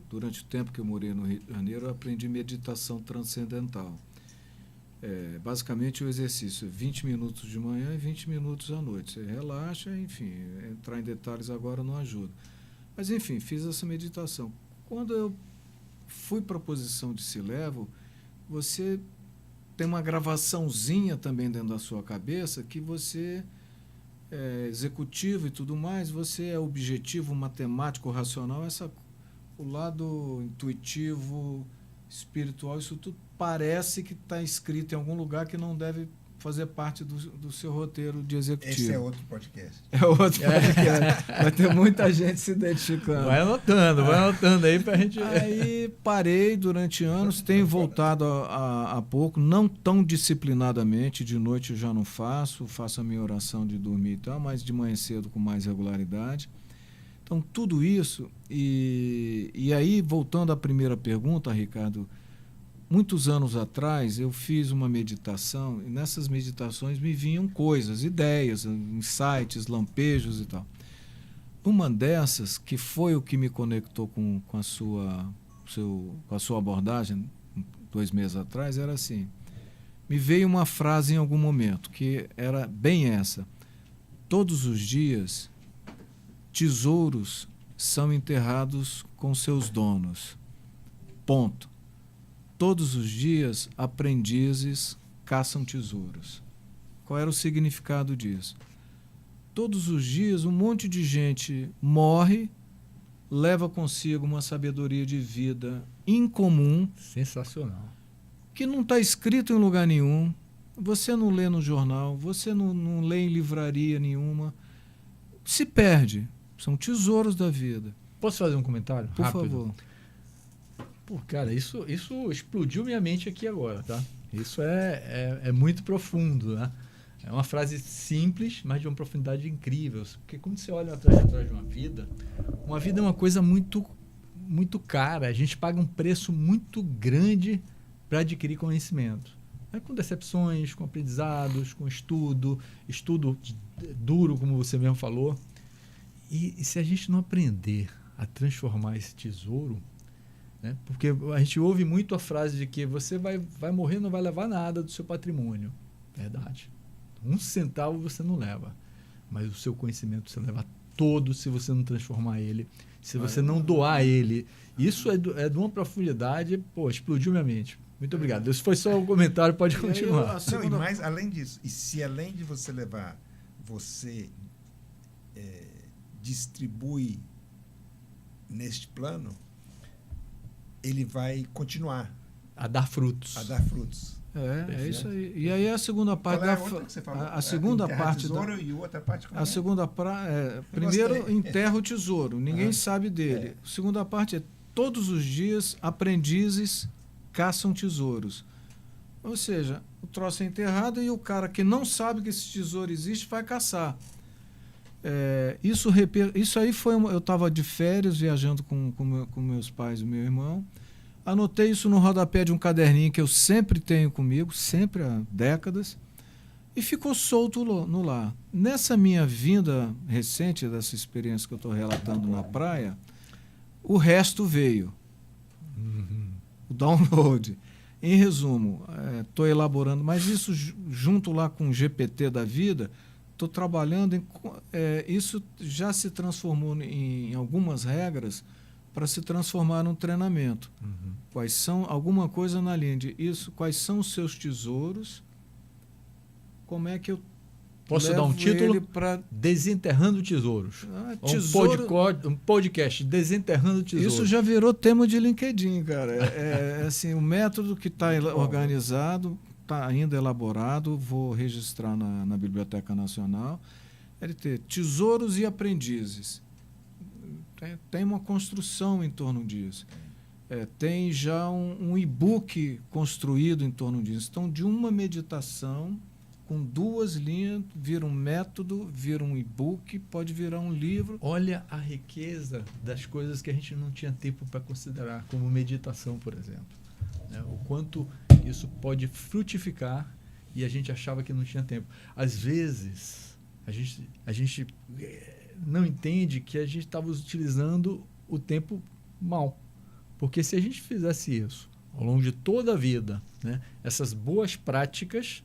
durante o tempo que eu morei no Rio de Janeiro, eu aprendi meditação transcendental. Basicamente o exercício, 20 minutos de manhã e 20 minutos à noite. Você relaxa, enfim, entrar em detalhes agora não ajuda. Mas, enfim, fiz essa meditação. Quando eu fui para a posição de se levo, você tem uma gravaçãozinha também dentro da sua cabeça que você é executivo e tudo mais, você é objetivo, matemático, racional, o lado intuitivo, espiritual, isso tudo parece que está escrito em algum lugar que não deve fazer parte do seu roteiro de executivo. Esse é outro podcast. É outro podcast. Vai ter muita gente se identificando. Vai anotando aí pra gente... Aí parei durante anos, tenho voltado há pouco, não tão disciplinadamente, de noite eu já não faço a minha oração de dormir e tal, mas de manhã cedo com mais regularidade. Então, tudo isso, e aí, voltando à primeira pergunta, Ricardo, muitos anos atrás eu fiz uma meditação, e nessas meditações me vinham coisas, ideias, insights, lampejos e tal. Uma dessas, que foi o que me conectou com a sua abordagem 2 meses atrás, era assim, me veio uma frase em algum momento, que era bem essa: todos os dias tesouros são enterrados com seus donos. Ponto. Todos os dias aprendizes caçam tesouros. Qual era o significado disso? Todos os dias um monte de gente morre, leva consigo uma sabedoria de vida incomum. Sensacional. Que não está escrito em lugar nenhum. Você não lê no jornal, você não lê em livraria nenhuma. Se perde. São tesouros da vida. Posso fazer um comentário? Por rápido? favor. Pô, cara, isso explodiu minha mente aqui agora, tá? Isso é muito profundo, né? É uma frase simples, mas de uma profundidade incrível. Porque quando você olha a trajetória de uma vida é uma coisa muito, muito cara. A gente paga um preço muito grande para adquirir conhecimento. Com decepções, com aprendizados, com estudo duro, como você mesmo falou. E se a gente não aprender a transformar esse tesouro, né? Porque a gente ouve muito a frase de que você vai morrer e não vai levar nada do seu patrimônio. Verdade. 1 centavo você não leva, mas o seu conhecimento você leva todo se você não transformar ele, se você não doar ele. Isso é de uma profundidade, pô, explodiu minha mente. Muito obrigado. Esse foi só um comentário, pode continuar. Não, e mais além disso, e se além de você levar, você distribui neste plano, ele vai continuar. a dar frutos. A dar frutos. É isso aí. E aí a segunda parte Qual é a outra que você falou? a segunda parte tesouro e outra parte a segunda primeiro enterra o tesouro, ninguém sabe dele. A segunda parte é todos os dias aprendizes caçam tesouros. Ou seja, o troço é enterrado e o cara que não sabe que esse tesouro existe vai caçar. Isso aí foi eu estava de férias viajando com meus pais e meu irmão. Anotei isso no rodapé de um caderninho que eu sempre tenho comigo, sempre há décadas, e ficou solto no lar. Nessa minha vinda recente, dessa experiência que eu estou relatando na praia, o resto veio. O download. Em resumo, estou elaborando, mas isso junto lá com o GPT da vida, estou trabalhando, isso já se transformou em algumas regras para se transformar num treinamento. Quais são, alguma coisa na linha de isso, quais são os seus tesouros, como é que eu posso dar um título? Desenterrando Tesouros. Um podcast, Desenterrando Tesouros. Isso já virou tema de LinkedIn, cara. Assim, o método que está organizado, está ainda elaborado, vou registrar na Biblioteca Nacional. LT, Tesouros e Aprendizes. Tem uma construção em torno disso. Tem já um e-book construído em torno disso. Então, de uma meditação, com 2 linhas, vira um método, vira um e-book, pode virar um livro. Olha a riqueza das coisas que a gente não tinha tempo para considerar, como meditação, por exemplo. O quanto isso pode frutificar e a gente achava que não tinha tempo. Às vezes, a gente não entende que a gente estava utilizando o tempo mal. Porque se a gente fizesse isso ao longo de toda a vida, né, essas boas práticas,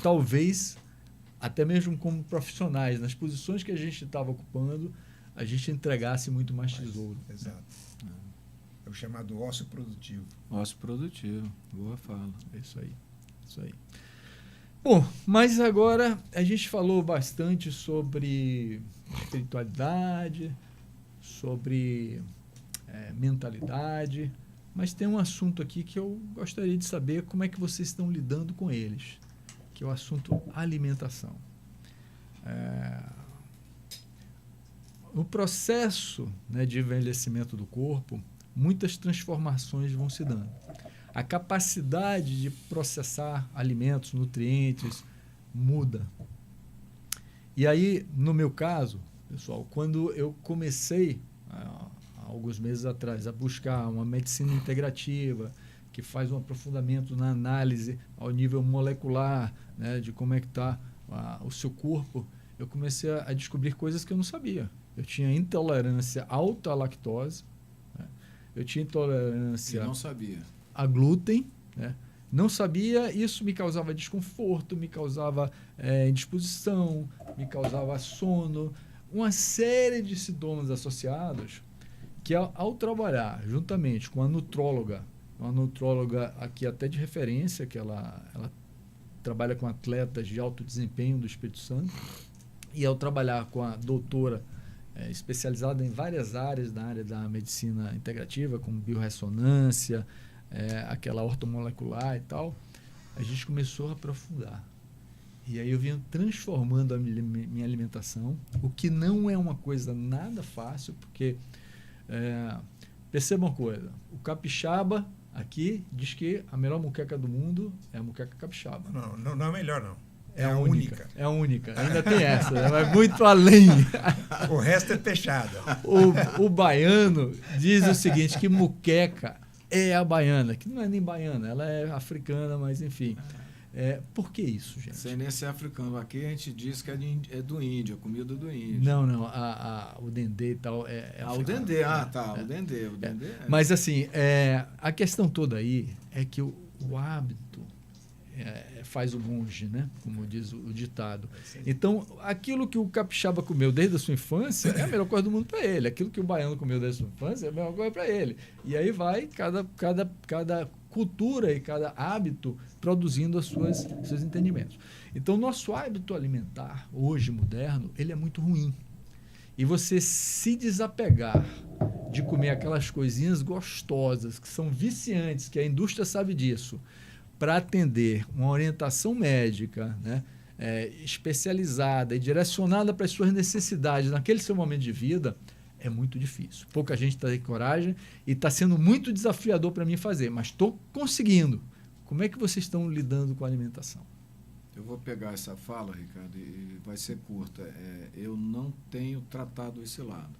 talvez, até mesmo como profissionais, nas posições que a gente estava ocupando, a gente entregasse muito mais tesouro. Exato. É o chamado ócio produtivo. Ócio produtivo, boa fala. É isso aí. Isso aí. Bom, mas agora a gente falou bastante sobre espiritualidade, sobre mentalidade, mas tem um assunto aqui que eu gostaria de saber como é que vocês estão lidando com eles, que é o assunto alimentação. No processo, né, de envelhecimento do corpo, muitas transformações vão se dando. A capacidade de processar alimentos, nutrientes, muda. E aí, no meu caso, pessoal, quando eu comecei, há alguns meses atrás, a buscar uma medicina integrativa, que faz um aprofundamento na análise ao nível molecular, né, de como é que está o seu corpo, eu comecei a descobrir coisas que eu não sabia. Eu tinha intolerância alta à lactose, né? Eu tinha intolerância a glúten, né? Não sabia, isso me causava desconforto, me causava indisposição, me causava sono, uma série de sintomas associados que ao trabalhar juntamente com a nutróloga, uma nutróloga aqui até de referência, que ela trabalha com atletas de alto desempenho do Espírito Santo, e ao trabalhar com a doutora especializada em várias áreas da área da medicina integrativa, como biorressonância, aquela ortomolecular e tal, a gente começou a aprofundar. E aí eu vim transformando a minha alimentação, o que não é uma coisa nada fácil, porque perceba uma coisa, o capixaba aqui diz que a melhor moqueca do mundo é a moqueca capixaba. Não é melhor, não. É a única. É a única. Ainda tem essa, vai muito além. O resto é fechado. O baiano diz o seguinte, que moqueca é a baiana, que não é nem baiana, ela é africana, mas enfim. Por que isso, gente? Sem nem ser africano. Aqui a gente diz que é do índio, a comida do índio. Não, o dendê e tal o dendê, o dendê. Mas assim, a questão toda aí é que o hábito faz o monge, né? Como diz o ditado. Então, aquilo que o capixaba comeu desde a sua infância é a melhor coisa do mundo para ele. Aquilo que o baiano comeu desde a sua infância é a melhor coisa para ele. E aí vai cada cultura e cada hábito produzindo seus entendimentos. Então, nosso hábito alimentar, hoje moderno, ele é muito ruim. E você se desapegar de comer aquelas coisinhas gostosas, que são viciantes, que a indústria sabe disso, para atender uma orientação médica, né, especializada e direcionada para as suas necessidades naquele seu momento de vida, é muito difícil. Pouca gente tem coragem e está sendo muito desafiador para mim fazer, mas estou conseguindo. Como é que vocês estão lidando com a alimentação? Eu vou pegar essa fala, Ricardo, e vai ser curta. Eu não tenho tratado esse lado.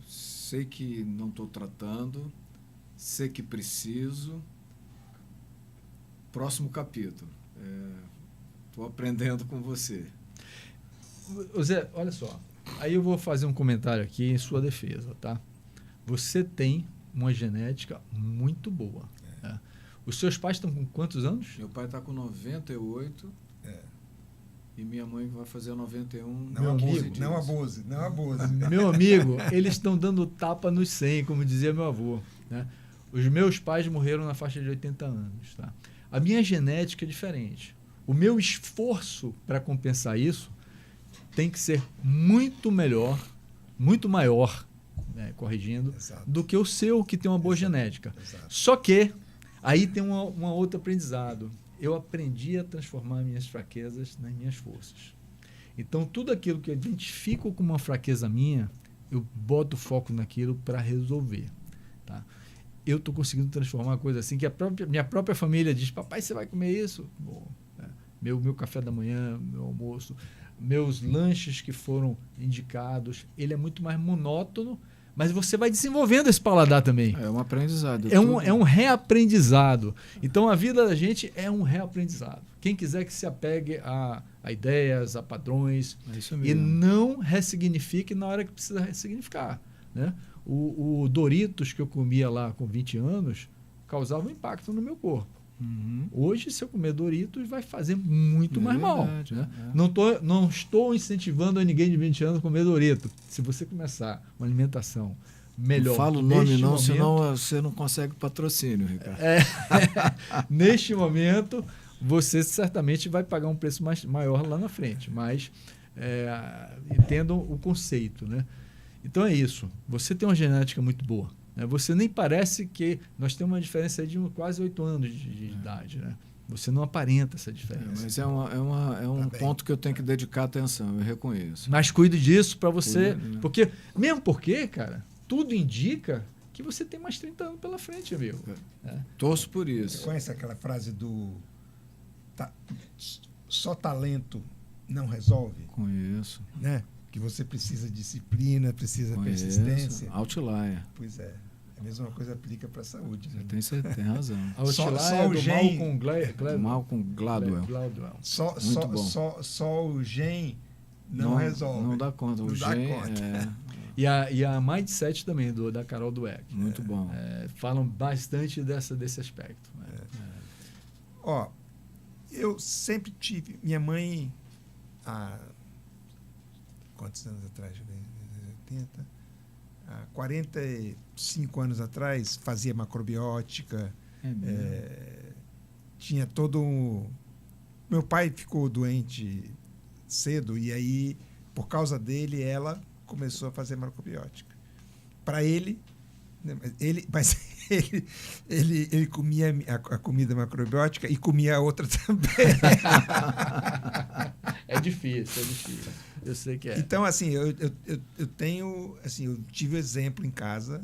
Sei que não estou tratando, sei que preciso. Próximo capítulo. Estou aprendendo com você. Zé, olha só. Aí eu vou fazer um comentário aqui em sua defesa, tá? Você tem uma genética muito boa. Né? Os seus pais estão com quantos anos? Meu pai está com 98 e minha mãe vai fazer 91. Não abuse. Meu amigo, eles estão dando tapa nos 100, como dizia meu avô. Né? Os meus pais morreram na faixa de 80 anos. Tá? A minha genética é diferente. O meu esforço para compensar isso tem que ser muito melhor, muito maior, né, corrigindo, Exato. do que o seu, que tem uma boa genética. Exato. Só que aí tem um outro aprendizado. Eu aprendi a transformar minhas fraquezas nas minhas forças. Então, tudo aquilo que eu identifico como uma fraqueza minha, eu boto foco naquilo para resolver. Tá? Eu estou conseguindo transformar uma coisa assim que minha própria família diz: papai, você vai comer isso? Bom, meu café da manhã, meu almoço, meus lanches que foram indicados, ele é muito mais monótono, mas você vai desenvolvendo esse paladar também. É um aprendizado. É um reaprendizado. Então, a vida da gente é um reaprendizado. Quem quiser que se apegue a ideias, a padrões, e não ressignifique na hora que precisa ressignificar. Né? O Doritos que eu comia lá com 20 anos causava um impacto no meu corpo. Uhum. Hoje, se eu comer Doritos, vai fazer muito mais verdade, mal. Né? Não estou incentivando a ninguém de 20 anos a comer Doritos. Se você começar uma alimentação melhor... Não fala o nome não, senão você não consegue patrocínio, Ricardo. Neste momento, você certamente vai pagar um preço maior lá na frente, mas entendam o conceito. Né? Então é isso. Você tem uma genética muito boa. Você nem parece que... Nós temos uma diferença de quase 8 anos de idade. Né? Você não aparenta essa diferença. Mas é um ponto que eu tenho que dedicar atenção, eu reconheço. Mas cuide disso para você... Mesmo porque, cara, tudo indica que você tem mais 30 anos pela frente, amigo. Torço por isso. Você conhece aquela frase do... Só talento não resolve? Conheço. Né? Que você precisa de disciplina, precisa de persistência. Outlier. Pois é. A mesma coisa aplica para a saúde. Né? Você tem razão. Outlier só do Malcolm Gladwell. Só o gen não resolve. Não dá conta. Não dá conta. E a Mindset também, da Carol Dweck. Muito bom. Falam bastante desse aspecto. Ó, eu sempre tive... Minha mãe... Quantos anos atrás? 80? Há 45 anos atrás, fazia macrobiótica. Tinha todo um... Meu pai ficou doente cedo e aí, por causa dele, ela começou a fazer macrobiótica. Para ele comia a comida macrobiótica e comia a outra também. É difícil. Eu sei que é. Então, assim, eu tenho... Assim, eu tive exemplo em casa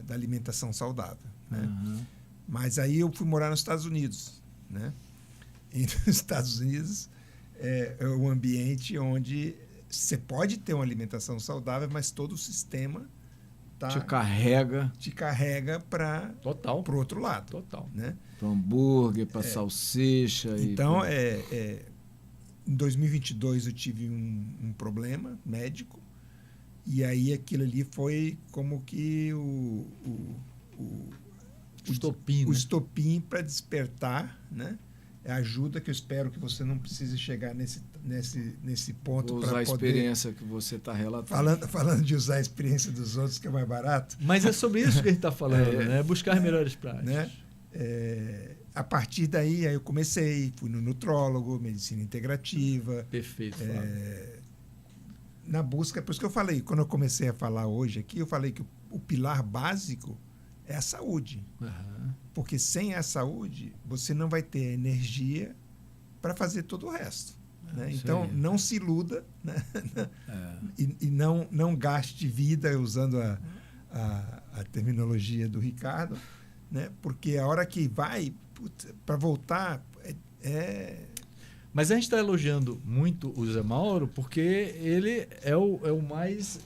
da alimentação saudável. Né? Uhum. Mas aí eu fui morar nos Estados Unidos. Né? E nos Estados Unidos é um ambiente onde você pode ter uma alimentação saudável, mas todo o sistema te carrega para o outro lado. Total. Né? Para hambúrguer, para salsicha. Então, em 2022 eu tive um problema médico e aí aquilo ali foi como que o estopim para despertar, né? É ajuda que eu espero que você não precise chegar nesse ponto. Vou usar a experiência que você está relatando. Falando de usar a experiência dos outros, que é mais barato. Mas é sobre isso que a gente está falando, né? Buscar as melhores práticas. Né? A partir daí, aí eu fui no nutrólogo, medicina integrativa. Perfeito. na busca, por isso que eu falei, quando eu comecei a falar hoje aqui, eu falei que o pilar básico é a saúde. Uhum. Porque sem a saúde, você não vai ter energia para fazer todo o resto. Né? Então, aí. não se iluda, né? E não gaste vida, usando a terminologia do Ricardo, né? Porque a hora que vai, para voltar, Mas a gente está elogiando muito o Zé Mauro porque ele é o mais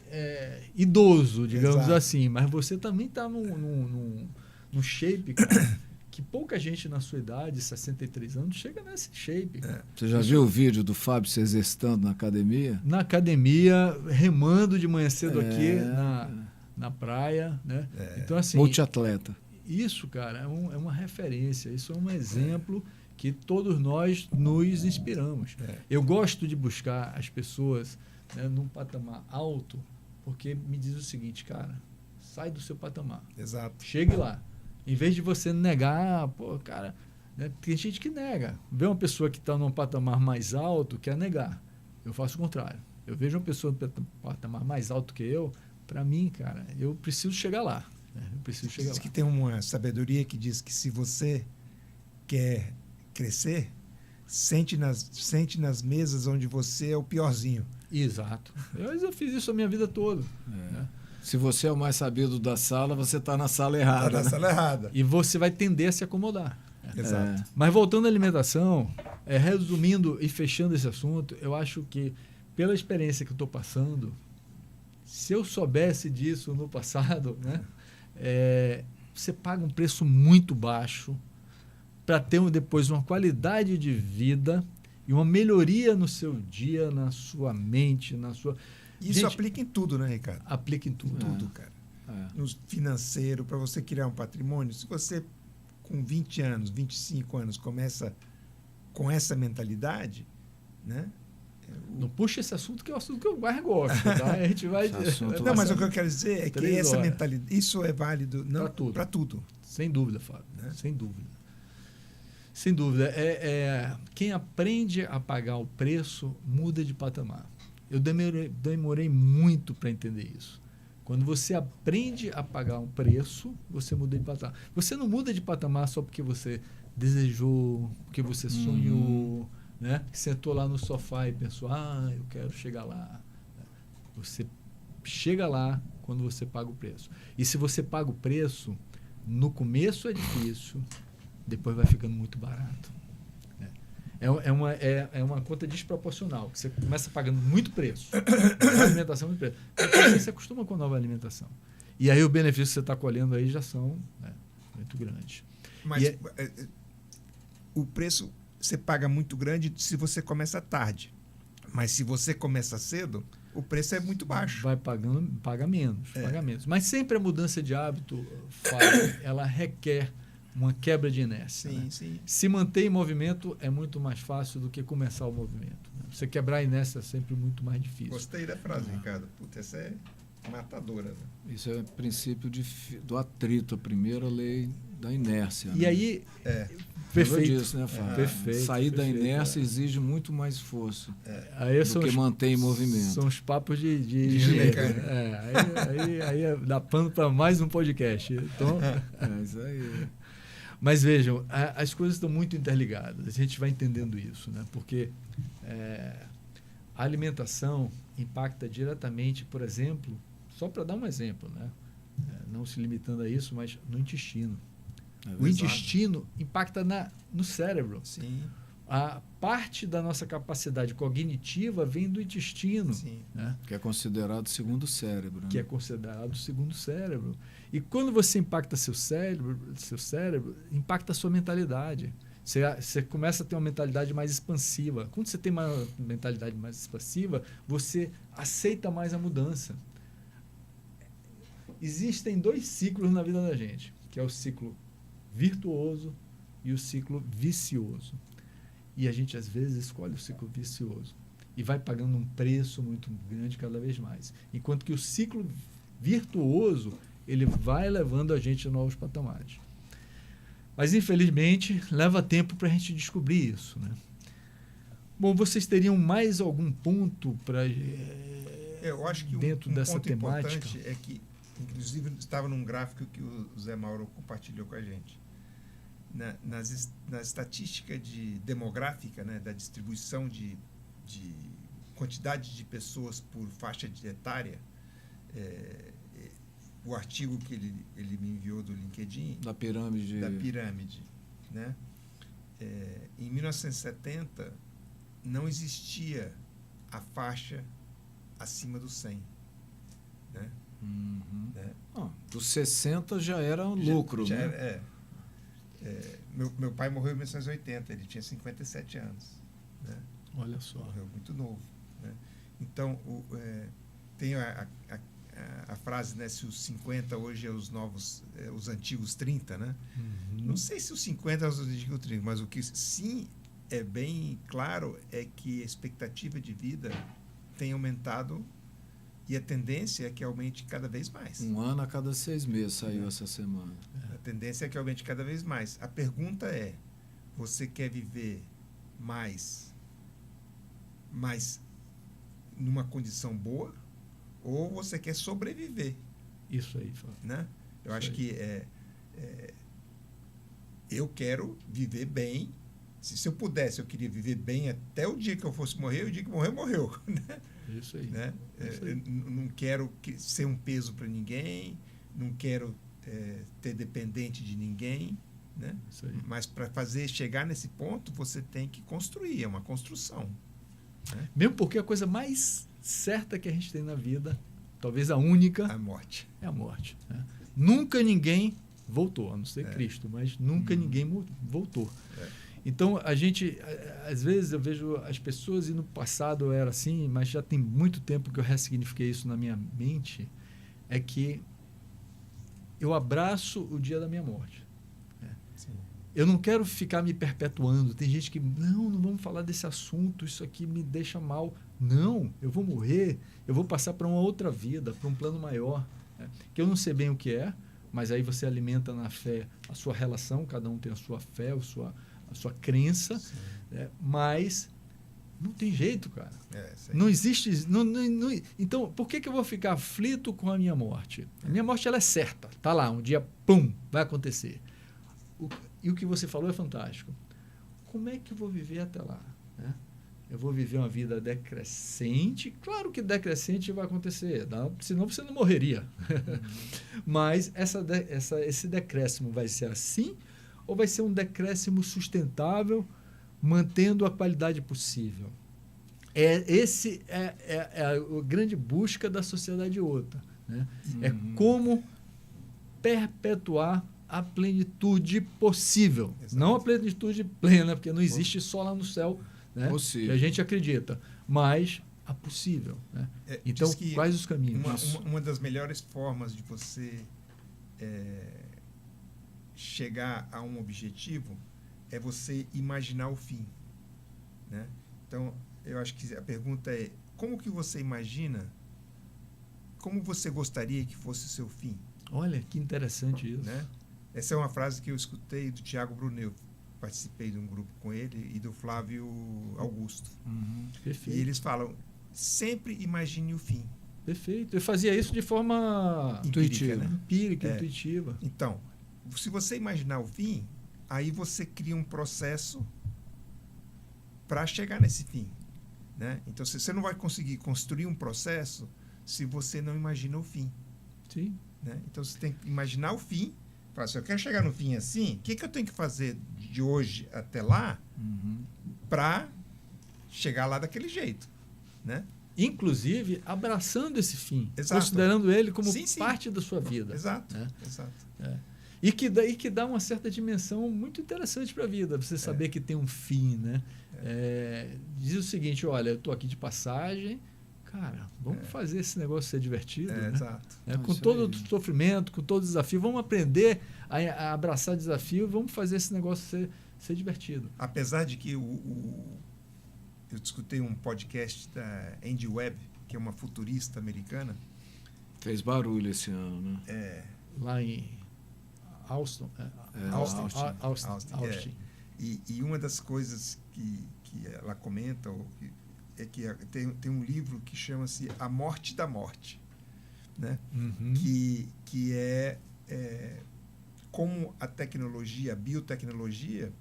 idoso, digamos Exato. assim. Mas você também está num shape, cara, que pouca gente na sua idade, 63 anos, chega nesse shape. Você já viu o vídeo do Fábio se exercitando na academia? Na academia, remando de manhã cedo aqui na praia, né? Então, assim, multiatleta. Isso, cara, é uma referência, isso é um exemplo que todos nós nos inspiramos. Eu gosto de buscar as pessoas, né, num patamar alto, porque me diz o seguinte, cara, sai do seu patamar. Exato. Chegue lá. Em vez de você negar, pô, cara, né, tem gente que nega. Vê uma pessoa que está num patamar mais alto, quer negar. Eu faço o contrário. Eu vejo uma pessoa num patamar mais alto que eu, para mim, cara, eu preciso chegar lá. Eu preciso chegar Diz lá. que tem uma sabedoria que diz que se você quer crescer, sente nas mesas onde você é o piorzinho. Exato. Eu fiz isso a minha vida toda. Né? Se você é o mais sabido da sala, você está na sala errada. Está na sala errada. E você vai tender a se acomodar. Exato. Mas voltando à alimentação, resumindo e fechando esse assunto, eu acho que, pela experiência que eu estou passando, se eu soubesse disso no passado, né, você paga um preço muito baixo para ter depois uma qualidade de vida e uma melhoria no seu dia, na sua mente, na sua... Isso Gente, aplica em tudo, né, Ricardo? Aplica em tudo. Tudo, cara. No financeiro, para você criar um patrimônio, se você com 20 anos, 25 anos começa com essa mentalidade, né? Não puxa esse assunto, que é o assunto que eu mais gosto, tá? A gente vai... Não, mas o que eu quero dizer é que essa horas. mentalidade, isso é válido para tudo. Sem dúvida, Fábio. Né? Sem dúvida. Sem dúvida. Quem aprende a pagar o preço muda de patamar. Eu demorei muito para entender isso. Quando você aprende a pagar um preço, você muda de patamar. Você não muda de patamar só porque você desejou, porque você sonhou, né? Sentou lá no sofá e pensou, eu quero chegar lá. Você chega lá quando você paga o preço. E se você paga o preço, no começo é difícil, depois vai ficando muito barato. É uma conta desproporcional. Você começa pagando muito preço. A alimentação muito preço. Depois você se acostuma com a nova alimentação. E aí o benefício que você está colhendo aí já são muito grandes. Mas o preço você paga muito grande se você começa tarde. Mas se você começa cedo, o preço é muito baixo. Paga menos. Mas sempre a mudança de hábito, Fábio, ela requer uma quebra de inércia. Sim, né? sim. Se manter em movimento é muito mais fácil do que começar o movimento. Né? Você quebrar a inércia é sempre muito mais difícil. Gostei da frase, Ricardo. Puta, essa é matadora. Né? Isso é princípio do atrito, a primeira lei da inércia. E né? aí, perfeito. Disso, né, Fábio? Perfeito. Sair da inércia exige muito mais esforço aí do que manter em movimento. São os papos de engenheiro. Aí dá pano para mais um podcast. Então, isso aí. Mas vejam, as coisas estão muito interligadas. A gente vai entendendo isso, né? Porque a alimentação impacta diretamente, por exemplo, só para dar um exemplo, né? Não se limitando a isso, mas no intestino. O intestino impacta no cérebro. Sim. A parte da nossa capacidade cognitiva vem do intestino. Sim. Né? Que é considerado o segundo cérebro. Né? Que é considerado o segundo cérebro. E quando você impacta seu cérebro impacta a sua mentalidade. Você começa a ter uma mentalidade mais expansiva. Quando você tem uma mentalidade mais expansiva, você aceita mais a mudança. Existem 2 ciclos na vida da gente, que é o ciclo virtuoso e o ciclo vicioso. E a gente, às vezes, escolhe o ciclo vicioso e vai pagando um preço muito grande cada vez mais. Enquanto que o ciclo virtuoso, ele vai levando a gente a novos patamares. Mas, infelizmente, leva tempo para a gente descobrir isso. Né? Bom, vocês teriam mais algum ponto para Eu acho que dentro um dessa ponto temática. importante é que, inclusive, estava num gráfico que o Zé Mauro compartilhou com a gente. Na estatística demográfica, né, da distribuição de quantidade de pessoas por faixa etária, o artigo que ele me enviou do LinkedIn, Da pirâmide. Né? Em 1970, não existia a faixa acima dos 100. Né? Uhum. Né? Dos 60 já era um lucro, já né? era, meu pai morreu em 1980, ele tinha 57 anos. Né? Olha só. Morreu muito novo. Né? Então, tem a frase, né, se os 50 hoje é os antigos 30, né? Uhum. Não sei se os 50 é os antigos 30, mas o que sim é bem claro é que a expectativa de vida tem aumentado e a tendência é que aumente cada vez mais. 1 ano a cada 6 meses saiu essa semana. A tendência é que aumente cada vez mais. A pergunta é, você quer viver mais numa condição boa ou você quer sobreviver? Isso aí, Fábio. Né? Eu Isso acho aí. que eu quero viver bem. Se eu pudesse, eu queria viver bem até o dia que eu fosse morrer. O dia que morreu, morreu. Né? Isso aí. Né? Isso aí. Eu não quero ser um peso para ninguém, não quero ter dependente de ninguém. Né? Isso aí. Mas para chegar nesse ponto, você tem que construir, é uma construção. Né? Mesmo porque a coisa mais certa que a gente tem na vida, talvez a única, A morte. é a morte. Né? Nunca ninguém voltou, a não ser Cristo, mas nunca ninguém voltou. Então, a gente, às vezes eu vejo as pessoas, e no passado eu era assim, mas já tem muito tempo que eu ressignifiquei isso na minha mente, é que eu abraço o dia da minha morte. Sim. Eu não quero ficar me perpetuando. Tem gente que, não vamos falar desse assunto, isso aqui me deixa mal. Não, eu vou morrer, eu vou passar para uma outra vida, para um plano maior, né? Que eu não sei bem o que é, mas aí você alimenta na fé a sua relação, cada um tem a sua fé, a sua crença, né? Mas não tem jeito, cara. Não existe. Então, por que eu vou ficar aflito com a minha morte? A minha morte ela é certa, tá lá, um dia, pum, vai acontecer. E o que você falou é fantástico. Como é que eu vou viver até lá? Né? Eu vou viver uma vida decrescente. Claro que decrescente vai acontecer, senão você não morreria. Mas esse decréscimo vai ser assim ou vai ser um decréscimo sustentável, mantendo a qualidade possível? Esse é a grande busca da sociedade outra. Né? É como perpetuar a plenitude possível. Exato. Não a plenitude plena, porque não existe só lá no céu, né? Que a gente acredita, mas a possível. Né? Então, quais os caminhos? Uma das melhores formas de você chegar a um objetivo é você imaginar o fim. Né? Então, eu acho que a pergunta é, como que você imagina, como você gostaria que fosse o seu fim? Olha, que interessante isso. Né? Essa é uma frase que eu escutei do Tiago Brunel. Participei de um grupo com ele e do Flávio Augusto. Perfeito. E eles falam, sempre imagine o fim. Perfeito. Eu fazia isso de forma intuitiva, né? Intuitiva. Então, se você imaginar o fim, aí você cria um processo para chegar nesse fim. Né? Então, você não vai conseguir construir um processo se você não imagina o fim. Sim. Né? Então, você tem que imaginar o fim. Falar, se eu quero chegar no fim assim, o que eu tenho que fazer de hoje até lá para chegar lá daquele jeito? Né? Inclusive, abraçando esse fim. Exato. Considerando ele como parte da sua vida. Exato. Né? Exato. E que dá uma certa dimensão muito interessante para a vida, você saber que tem um fim. Né? Diz o seguinte, olha, eu estou aqui de passagem, cara, vamos fazer esse negócio ser divertido. Né? Exato. Com todo o sofrimento, com todo o desafio, vamos aprender a abraçar desafio, vamos fazer esse negócio ser divertido. Apesar de que eu escutei um podcast da Andy Webb, que é uma futurista americana. Fez barulho esse ano, né? Lá em Austin. E uma das coisas que ela comenta, ou que tem um livro que chama-se A Morte da Morte, né? Uhum. Que é como a tecnologia, a biotecnologia,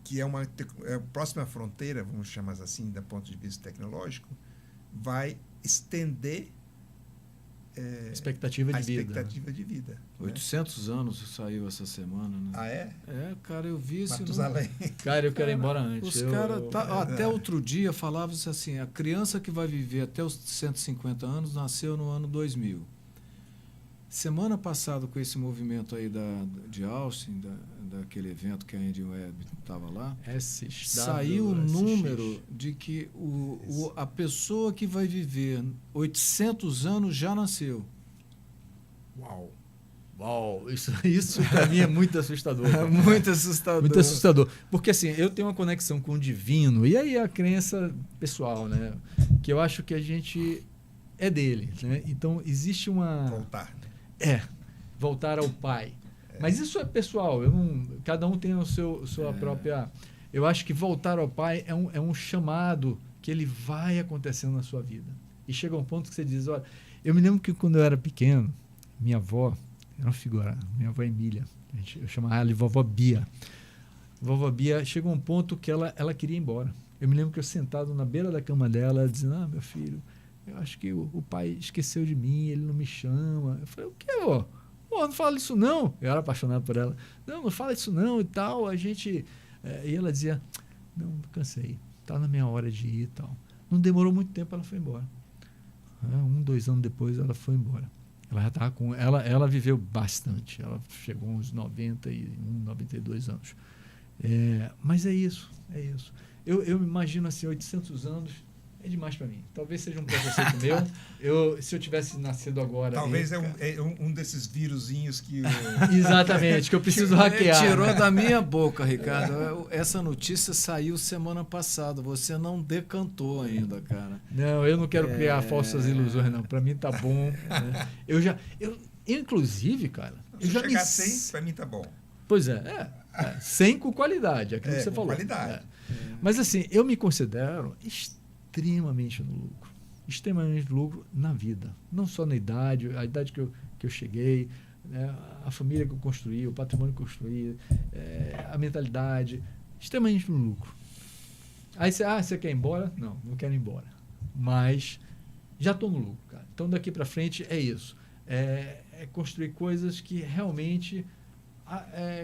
que é a próxima fronteira, vamos chamar assim, do ponto de vista tecnológico, vai estender expectativa a de vida. expectativa de vida. 800 anos saiu essa semana, né? Ah, é? Cara, eu vi esse Matusalém. Cara, eu quero ir embora antes. Os caras, até outro dia, falavam assim, a criança que vai viver até os 150 anos nasceu no ano 2000. Semana passada, com esse movimento aí de Austin, daquele evento que a Andy Webb estava lá, saiu o número de que a pessoa que vai viver 800 anos já nasceu. Uau, isso para mim é muito assustador. Muito assustador. Muito assustador. Porque assim, eu tenho uma conexão com o divino, e aí a crença pessoal, né? Que eu acho que a gente é dele, né? Então existe uma... voltar ao Pai. Mas isso é pessoal, cada um tem sua própria... Eu acho que voltar ao Pai é um chamado que ele vai acontecendo na sua vida. E chega um ponto que você diz, olha, eu me lembro que quando eu era pequeno, minha avó, era uma figura, minha avó Emília, eu chamava ela de vovó Bia. Vovó Bia, chegou um ponto que ela queria ir embora. Eu me lembro que eu sentado na beira da cama dela, dizendo, meu filho, eu acho que o pai esqueceu de mim, ele não me chama. Eu falei, o quê, ó? Não fala isso não. Eu era apaixonado por ela. Não fala isso não e tal. E ela dizia, não, cansei. Tá na minha hora de ir e tal. Não demorou muito tempo, ela foi embora. 2 anos depois, ela foi embora. Ela já estava com... Ela viveu bastante. Ela chegou a uns 91, 92 anos. Mas é isso. Eu imagino assim, 800 anos... É demais para mim. Talvez seja um preconceito meu. Se eu tivesse nascido agora... Talvez um desses vírusinhos que... Exatamente, que eu preciso hackear. Tirou da minha boca, Ricardo. Essa notícia saiu semana passada. Você não decantou ainda, cara. Não, eu não quero criar falsas ilusões, não. Para mim tá bom. Né? Inclusive, cara... Se eu chegar a 100, para mim tá bom. Pois 100 com qualidade, aquilo que você falou. Qualidade. Mas assim, eu me considero... extremamente no lucro na vida, não só na idade, a idade que eu cheguei, né, a família que eu construí, o patrimônio que eu construí, a mentalidade, extremamente no lucro. Aí você quer ir embora? Não quero ir embora, mas já estou no lucro, cara. Então daqui para frente é isso, é construir coisas que realmente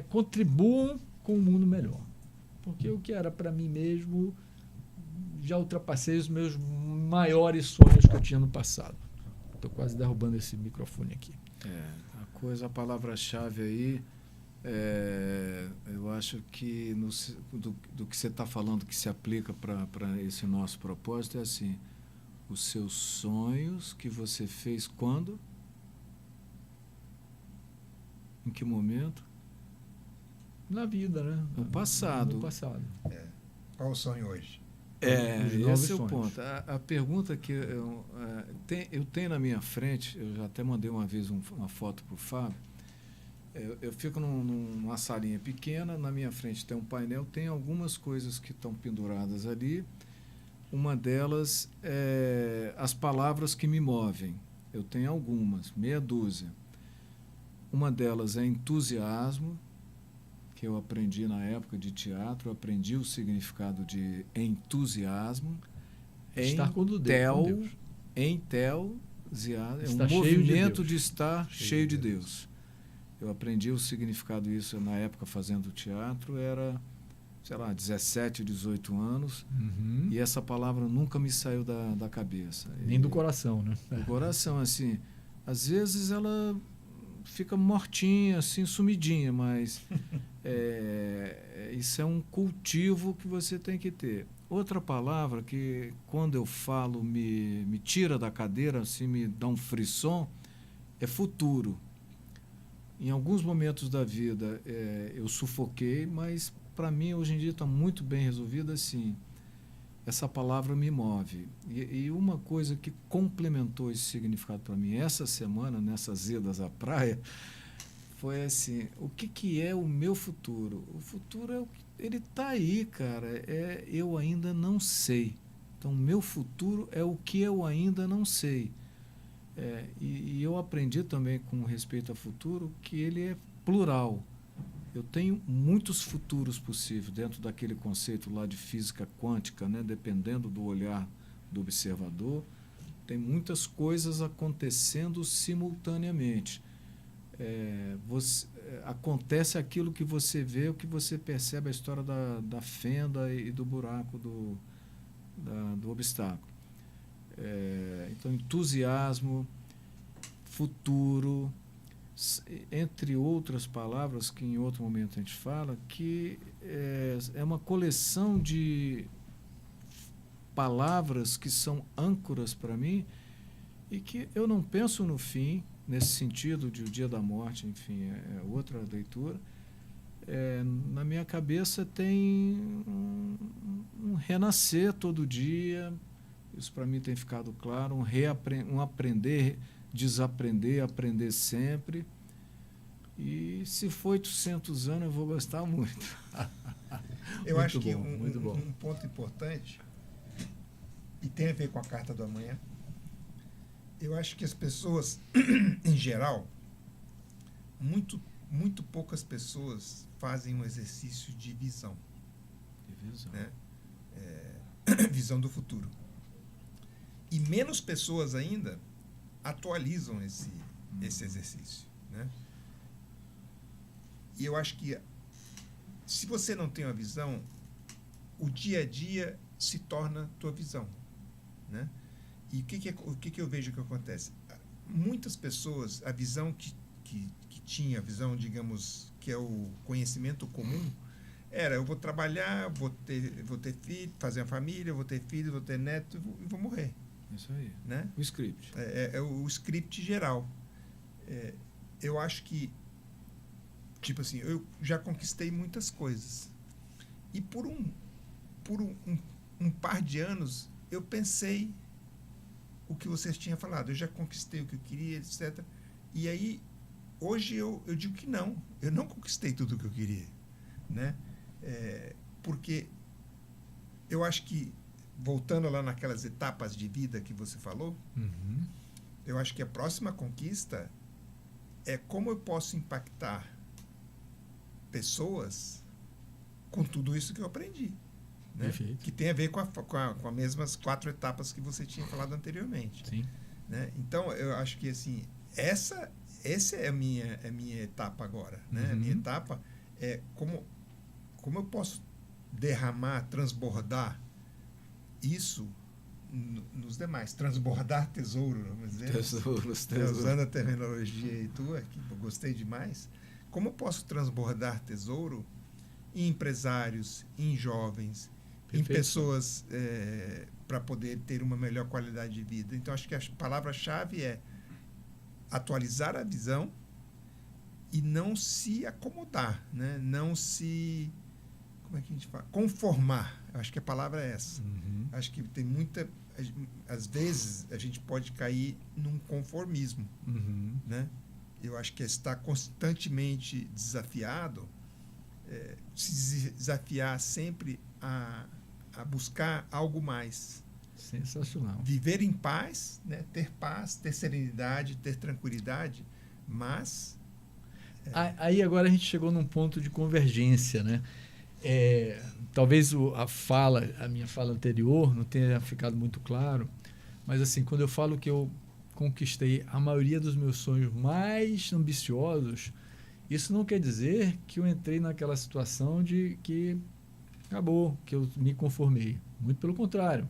contribuam com um mundo melhor, porque o que era para mim mesmo já ultrapassei os meus maiores sonhos que eu tinha no passado. Estou quase derrubando esse microfone aqui. A palavra-chave aí, eu acho que do que você está falando que se aplica para esse nosso propósito é assim, os seus sonhos que você fez quando? Em que momento? Na vida, né? No passado. No passado. Qual o sonho hoje? Esse é o ponto. A pergunta que eu tenho na minha frente, eu já até mandei uma vez uma foto para o Fábio, eu fico numa salinha pequena, na minha frente tem um painel, tem algumas coisas que estão penduradas ali, uma delas é as palavras que me movem. Eu tenho algumas, meia dúzia. Uma delas é entusiasmo, que eu aprendi na época de teatro, eu aprendi o significado de entusiasmo. Estar com Deus. É um movimento de estar cheio de Deus. Eu aprendi o significado disso na época fazendo teatro, era, 17, 18 anos, e essa palavra nunca me saiu da cabeça. Nem do coração, né? Do coração, assim, às vezes ela fica mortinha, assim, sumidinha, mas isso é um cultivo que você tem que ter. Outra palavra que, quando eu falo, me tira da cadeira, assim, me dá um frisson, é futuro. Em alguns momentos da vida eu sufoquei, mas para mim hoje em dia está muito bem resolvido assim. Essa palavra me move. E uma coisa que complementou esse significado para mim essa semana, nessas idas à praia, foi assim, o que é o meu futuro? O futuro ele está aí, cara. Eu ainda não sei. Então, meu futuro é o que eu ainda não sei. E eu aprendi também com respeito ao futuro que ele é plural. Eu tenho muitos futuros possíveis dentro daquele conceito lá de física quântica, né? Dependendo do olhar do observador, tem muitas coisas acontecendo simultaneamente. Acontece aquilo que você vê, o que você percebe, a história da fenda e do buraco do obstáculo. Então, entusiasmo, futuro, entre outras palavras que em outro momento a gente fala, que é uma coleção de palavras que são âncoras para mim e que eu não penso no fim, nesse sentido de o dia da morte, enfim, é outra leitura. Na minha cabeça tem um renascer todo dia, isso para mim tem ficado claro, um aprender, desaprender, aprender sempre. E se for 800 anos, eu vou gostar muito. Eu muito acho que bom, muito bom. Um ponto importante, e tem a ver com a Carta do Amanhã, eu acho que as pessoas, em geral, muito poucas pessoas fazem um exercício de visão. De visão. Né? Visão do futuro. E menos pessoas ainda atualizam esse exercício. Né? E eu acho que, se você não tem uma visão, o dia a dia se torna tua visão. Né? E o que eu vejo que acontece? Muitas pessoas, a visão que tinha, a visão, digamos, que é o conhecimento comum, era: eu vou trabalhar, vou ter filho, fazer uma família, vou ter filho, vou ter neto e vou morrer. Isso aí. Né? O script. É o script geral. Eu acho que, tipo assim, eu já conquistei muitas coisas. E por um par de anos, eu pensei o que vocês tinham falado. Eu já conquistei o que eu queria, etc. E aí, hoje eu digo que não. Eu não conquistei tudo o que eu queria. Né? Porque eu acho que, voltando lá naquelas etapas de vida que você falou, eu acho que a próxima conquista é como eu posso impactar pessoas com tudo isso que eu aprendi. Né? Perfeito. Que tem a ver com as mesmas 4 etapas que você tinha falado anteriormente. Sim. Né? Então, eu acho que assim, essa é a minha etapa agora. Né? A minha etapa é como eu posso derramar, transbordar isso nos demais. Transbordar tesouro, vamos dizer. Tesouros. Usando a terminologia tua, que eu gostei demais. Como eu posso transbordar tesouro em empresários, em jovens, Perfeito. em pessoas para poder ter uma melhor qualidade de vida. Então, acho que a palavra-chave é atualizar a visão e não se acomodar, né? Não se... Como é que a gente fala? Conformar. Acho que a palavra é essa. Acho que tem muita... Às vezes, a gente pode cair num conformismo. Né? Eu acho que estar constantemente desafiado, se desafiar sempre a buscar algo mais. Sensacional. Viver em paz, né? Ter paz, ter serenidade, ter tranquilidade, mas... Aí agora a gente chegou num ponto de convergência, né? Talvez a minha fala anterior não tenha ficado muito claro, mas assim, quando eu falo que eu conquistei a maioria dos meus sonhos mais ambiciosos, isso não quer dizer que eu entrei naquela situação de que acabou, que eu me conformei. Muito pelo contrário.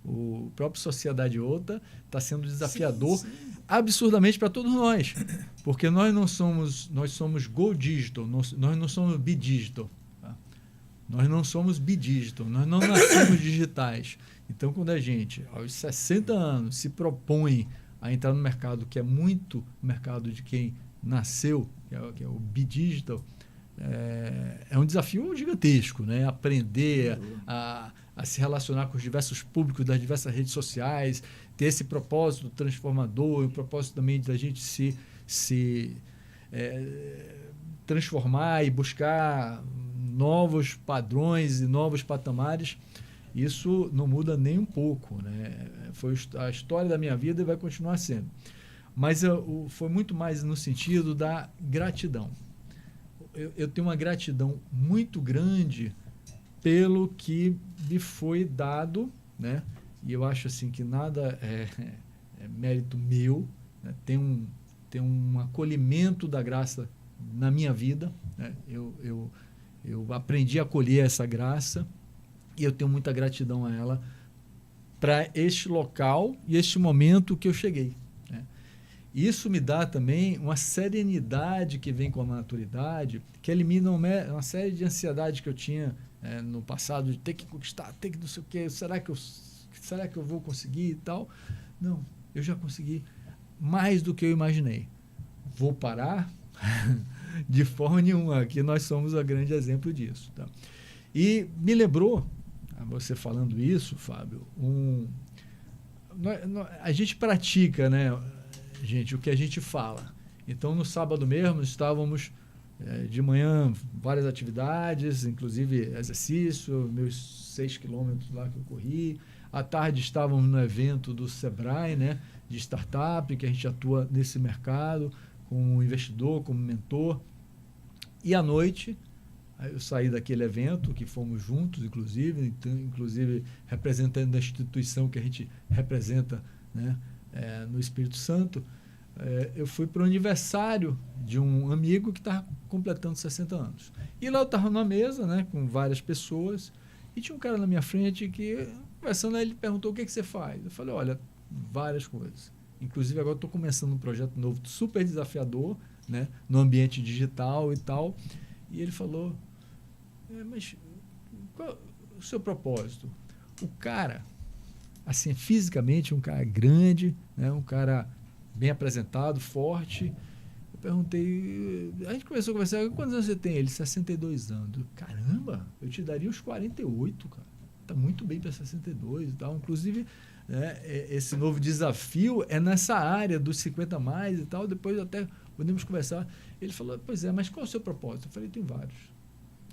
O próprio Sociedade OTA está sendo desafiador absurdamente para todos nós, porque nós somos Go Digital, nós não somos Bidigital. Tá? Nós não somos Bidigital, nós não nascemos digitais. Então, quando a gente, aos 60 anos, se propõe a entrar no mercado, que é muito mercado de quem nasceu, que é o Bidigital, é um desafio gigantesco, né? Aprender a se relacionar com os diversos públicos das diversas redes sociais, ter esse propósito transformador, o propósito também da gente se transformar e buscar novos padrões e novos patamares, isso não muda nem um pouco, né? Foi a história da minha vida e vai continuar sendo. Mas foi muito mais no sentido da gratidão. Eu tenho uma gratidão muito grande pelo que me foi dado, né? E eu acho assim que nada é mérito meu, né? Tem um acolhimento da graça na minha vida, né? Eu aprendi a acolher essa graça e eu tenho muita gratidão a ela para este local e este momento que eu cheguei, né? Isso me dá também uma serenidade que vem com a maturidade, que elimina uma série de ansiedades que eu tinha no passado, de ter que conquistar, ter que não sei o quê, será que eu vou conseguir e tal? Não, eu já consegui mais do que eu imaginei. Vou parar? De forma nenhuma. Aqui nós somos o grande exemplo disso. Tá? E me lembrou, você falando isso, Fábio, a gente pratica, né, gente, o que a gente fala. Então, no sábado mesmo, estávamos de manhã, várias atividades, inclusive exercício, meus 6 quilômetros lá que eu corri. À tarde estávamos no evento do Sebrae, né, de startup, que a gente atua nesse mercado, como investidor, como mentor. E à noite, eu saí daquele evento, que fomos juntos, inclusive representando a instituição que a gente representa, né, no Espírito Santo. Eu fui para o aniversário de um amigo que estava completando 60 anos. E lá eu estava numa mesa, né, com várias pessoas, e tinha um cara na minha frente que, conversando, ele perguntou: o que você faz? Eu falei: olha, várias coisas. Inclusive, agora estou começando um projeto novo, super desafiador, né, no ambiente digital e tal. E ele falou: mas qual é o seu propósito? O cara, assim, fisicamente, um cara grande, né, um cara bem apresentado, forte. Eu perguntei, a gente começou a conversar: quantos anos você tem? Ele: 62 anos. Eu: caramba, eu te daria uns 48, cara. Tá muito bem para 62 e tal. Inclusive, né, esse novo desafio é nessa área dos 50 mais e tal. Depois até podemos conversar. Ele falou: pois é, mas qual é o seu propósito? Eu falei: tem vários.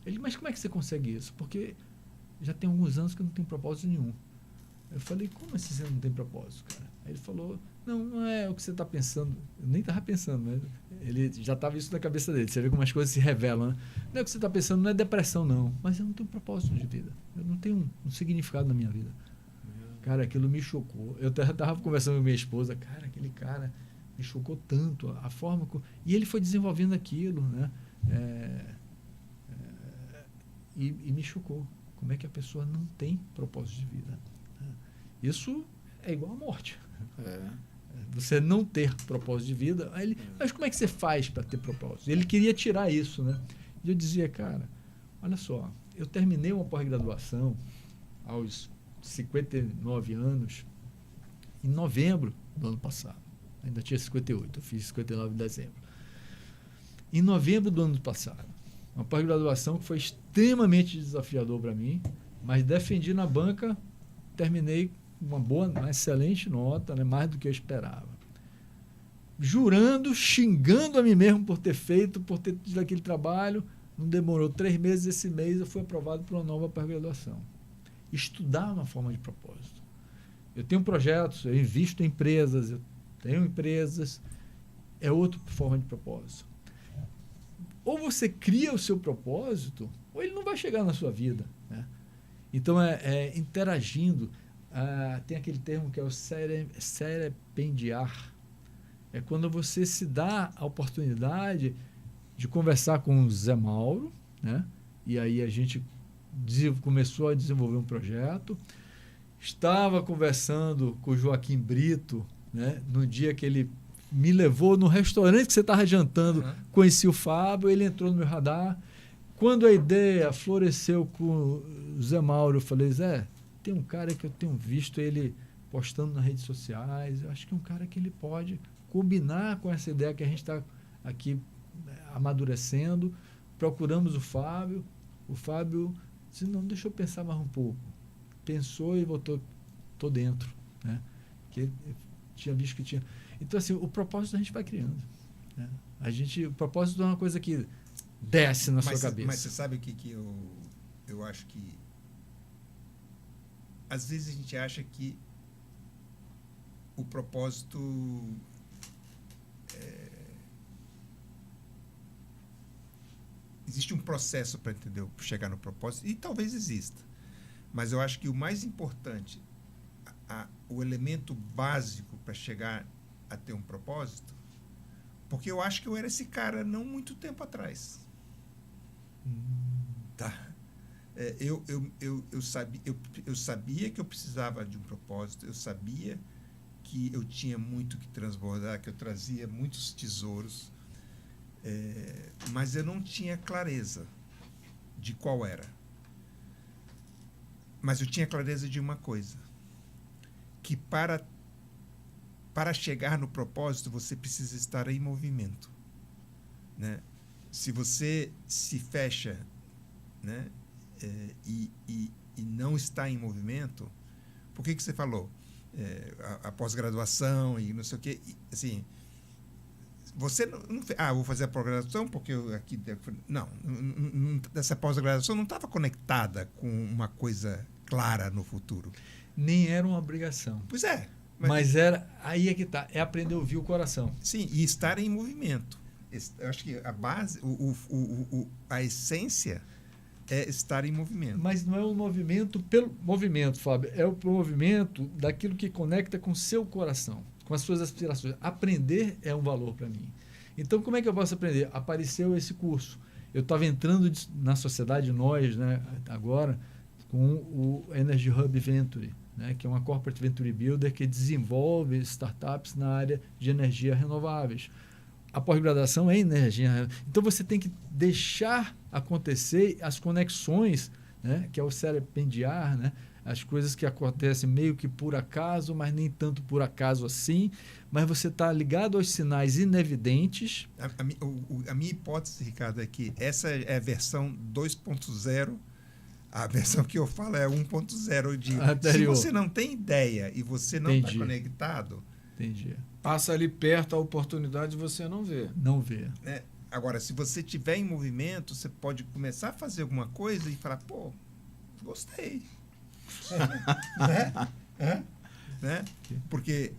Ele: mas como é que você consegue isso? Porque já tem alguns anos que eu não tenho propósito nenhum. Eu falei: como assim você não tem propósito, cara? Aí ele falou: não é o que você está pensando. Eu nem estava pensando, mas ele já estava isso na cabeça dele. Você vê como as coisas se revelam, né? Não é o que você está pensando, não é depressão, não. Mas eu não tenho propósito de vida. Eu não tenho um significado na minha vida. Cara, aquilo me chocou. Eu estava conversando com minha esposa: cara, aquele cara me chocou tanto, a forma e ele foi desenvolvendo aquilo, né? E me chocou. Como é que a pessoa não tem propósito de vida? Isso é igual à morte. Você não ter propósito de vida. Aí mas como é que você faz para ter propósito? Ele queria tirar isso, né? E eu dizia: cara, olha só, eu terminei uma pós-graduação aos 59 anos em novembro do ano passado. Ainda tinha 58, eu fiz 59 em dezembro. Em novembro do ano passado, uma pós-graduação que foi extremamente desafiador para mim, mas defendi na banca, terminei uma excelente nota, né, mais do que eu esperava. Jurando, xingando a mim mesmo por ter tido aquele trabalho. Não demorou 3 meses, esse mês eu fui aprovado para uma nova pós-graduação. Estudar uma forma de propósito. Eu tenho projetos, eu invisto em empresas, eu tenho empresas, é outra forma de propósito. Ou você cria o seu propósito, ou ele não vai chegar na sua vida, né? Então, interagindo. Tem aquele termo que é o serependiar. É quando você se dá a oportunidade de conversar com o Zé Mauro, né? E aí a gente começou a desenvolver um projeto. Estava conversando com o Joaquim Brito, né, no dia que ele me levou no restaurante que você estava jantando. Conheci o Fábio, ele entrou no meu radar. Quando a ideia floresceu com o Zé Mauro, eu falei: Zé, tem um cara que eu tenho visto ele postando nas redes sociais, eu acho que é um cara que ele pode combinar com essa ideia que a gente está aqui amadurecendo. Procuramos o Fábio disse: não, deixa eu pensar mais um pouco. Pensou e voltou: tô dentro, né? Que tinha visto que tinha. Então, assim, o propósito a gente vai criando. né? O propósito é uma coisa que desce na sua cabeça. Mas você sabe o que eu acho que... Às vezes a gente acha que o propósito... Existe um processo para entender, para chegar no propósito, e talvez exista. Mas eu acho que o mais importante, o elemento básico para chegar a ter um propósito, porque eu acho que eu era esse cara não muito tempo atrás. Tá? Eu sabia que eu precisava de um propósito, eu sabia que eu tinha muito que transbordar, que eu trazia muitos tesouros, mas eu não tinha clareza de qual era. Mas eu tinha clareza de uma coisa, que para chegar no propósito você precisa estar em movimento, né? Se você se fecha, né, e não está em movimento, por que você falou a pós-graduação e não sei o quê, assim, você não vou fazer a pós-graduação porque essa pós-graduação não estava conectada com uma coisa clara no futuro. Nem era uma obrigação. Pois é. Mas era, aí é que está, é aprender a ouvir o coração. Sim, e estar em movimento. Eu acho que a base, a essência é estar em movimento. Mas não é um movimento pelo movimento, Fábio. É o movimento daquilo que conecta com o seu coração, com as suas aspirações. Aprender é um valor para mim. Então, como é que eu posso aprender? Apareceu esse curso. Eu estava entrando na sociedade, nós, né, agora, com o Energy Hub Venture, né, que é uma corporate venture builder que desenvolve startups na área de energia renováveis. A pós-graduação é energia. Então, você tem que deixar acontecer as conexões, né, que é o serpentear, né, as coisas que acontecem meio que por acaso, mas nem tanto por acaso assim, mas você está ligado aos sinais inevidentes. A minha hipótese, Ricardo, é que essa é a versão 2.0, a versão que eu falo é 1.0 de anterior. Se você não tem ideia e você não está conectado... Entendi. Passa ali perto a oportunidade e você não vê. Não vê. Agora, se você estiver em movimento, você pode começar a fazer alguma coisa e falar, pô, gostei. Né? Porque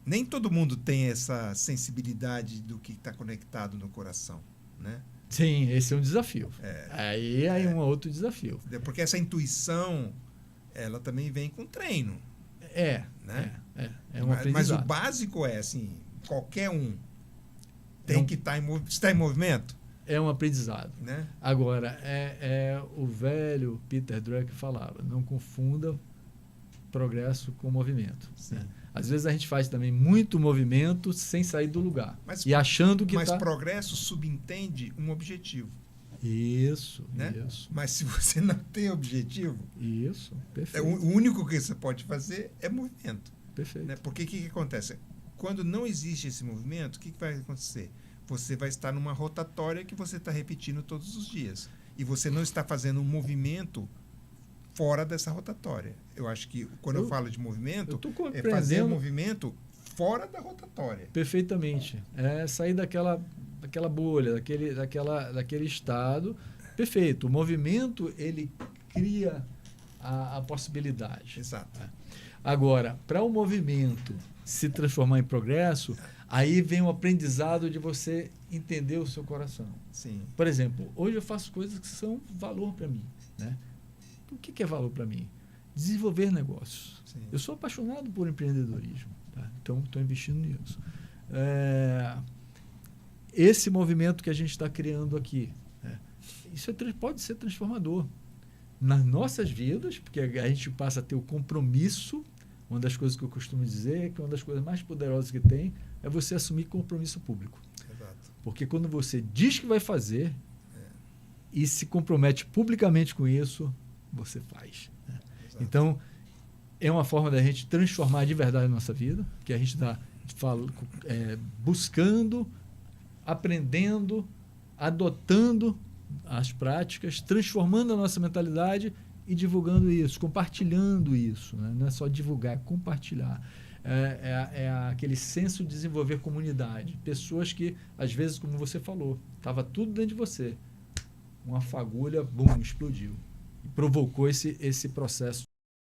nem todo mundo tem essa sensibilidade do que está conectado no coração, né? Sim, esse é um desafio. Aí é um outro desafio. Porque essa intuição, ela também vem com treino. Né? É um aprendizado. Mas o básico é assim, qualquer um tem que estar em movimento. É um aprendizado. Né? Agora, o velho Peter Drucker falava, não confunda progresso com movimento. Né? Às vezes a gente faz também muito movimento sem sair do lugar. E achando que Mas progresso subentende um objetivo. Isso, né? Isso. Mas se você não tem objetivo... Isso, perfeito. O único que você pode fazer é movimento. Perfeito. Né? Porque o que acontece? Quando não existe esse movimento, o que vai acontecer? Você vai estar numa rotatória que você está repetindo todos os dias. E você não está fazendo um movimento fora dessa rotatória. Eu acho que quando eu falo de movimento, é fazer um movimento fora da rotatória. Perfeitamente. É sair daquela bolha, daquele estado. Perfeito. O movimento, ele cria a possibilidade. Exato. Agora, para o movimento se transformar em progresso, aí vem o aprendizado de você entender o seu coração. Sim. Por exemplo, hoje eu faço coisas que são valor para mim, né? O que é valor para mim? Desenvolver negócios. Sim. Eu sou apaixonado por empreendedorismo, tá? Então estou investindo nisso. Esse movimento que a gente está criando aqui, isso pode ser transformador nas nossas vidas, porque a gente passa a ter o compromisso. Uma das coisas que eu costumo dizer é que uma das coisas mais poderosas que tem é você assumir compromisso público. Exato. Porque quando você diz que vai fazer e se compromete publicamente com isso, você faz. Né? Então, é uma forma da gente transformar de verdade a nossa vida, que a gente está buscando, aprendendo, adotando as práticas, transformando a nossa mentalidade e divulgando isso, compartilhando isso. Né? Não é só divulgar, é compartilhar. aquele senso de desenvolver comunidade. Pessoas que, às vezes, como você falou, estava tudo dentro de você. Uma fagulha, bum, explodiu. E provocou esse processo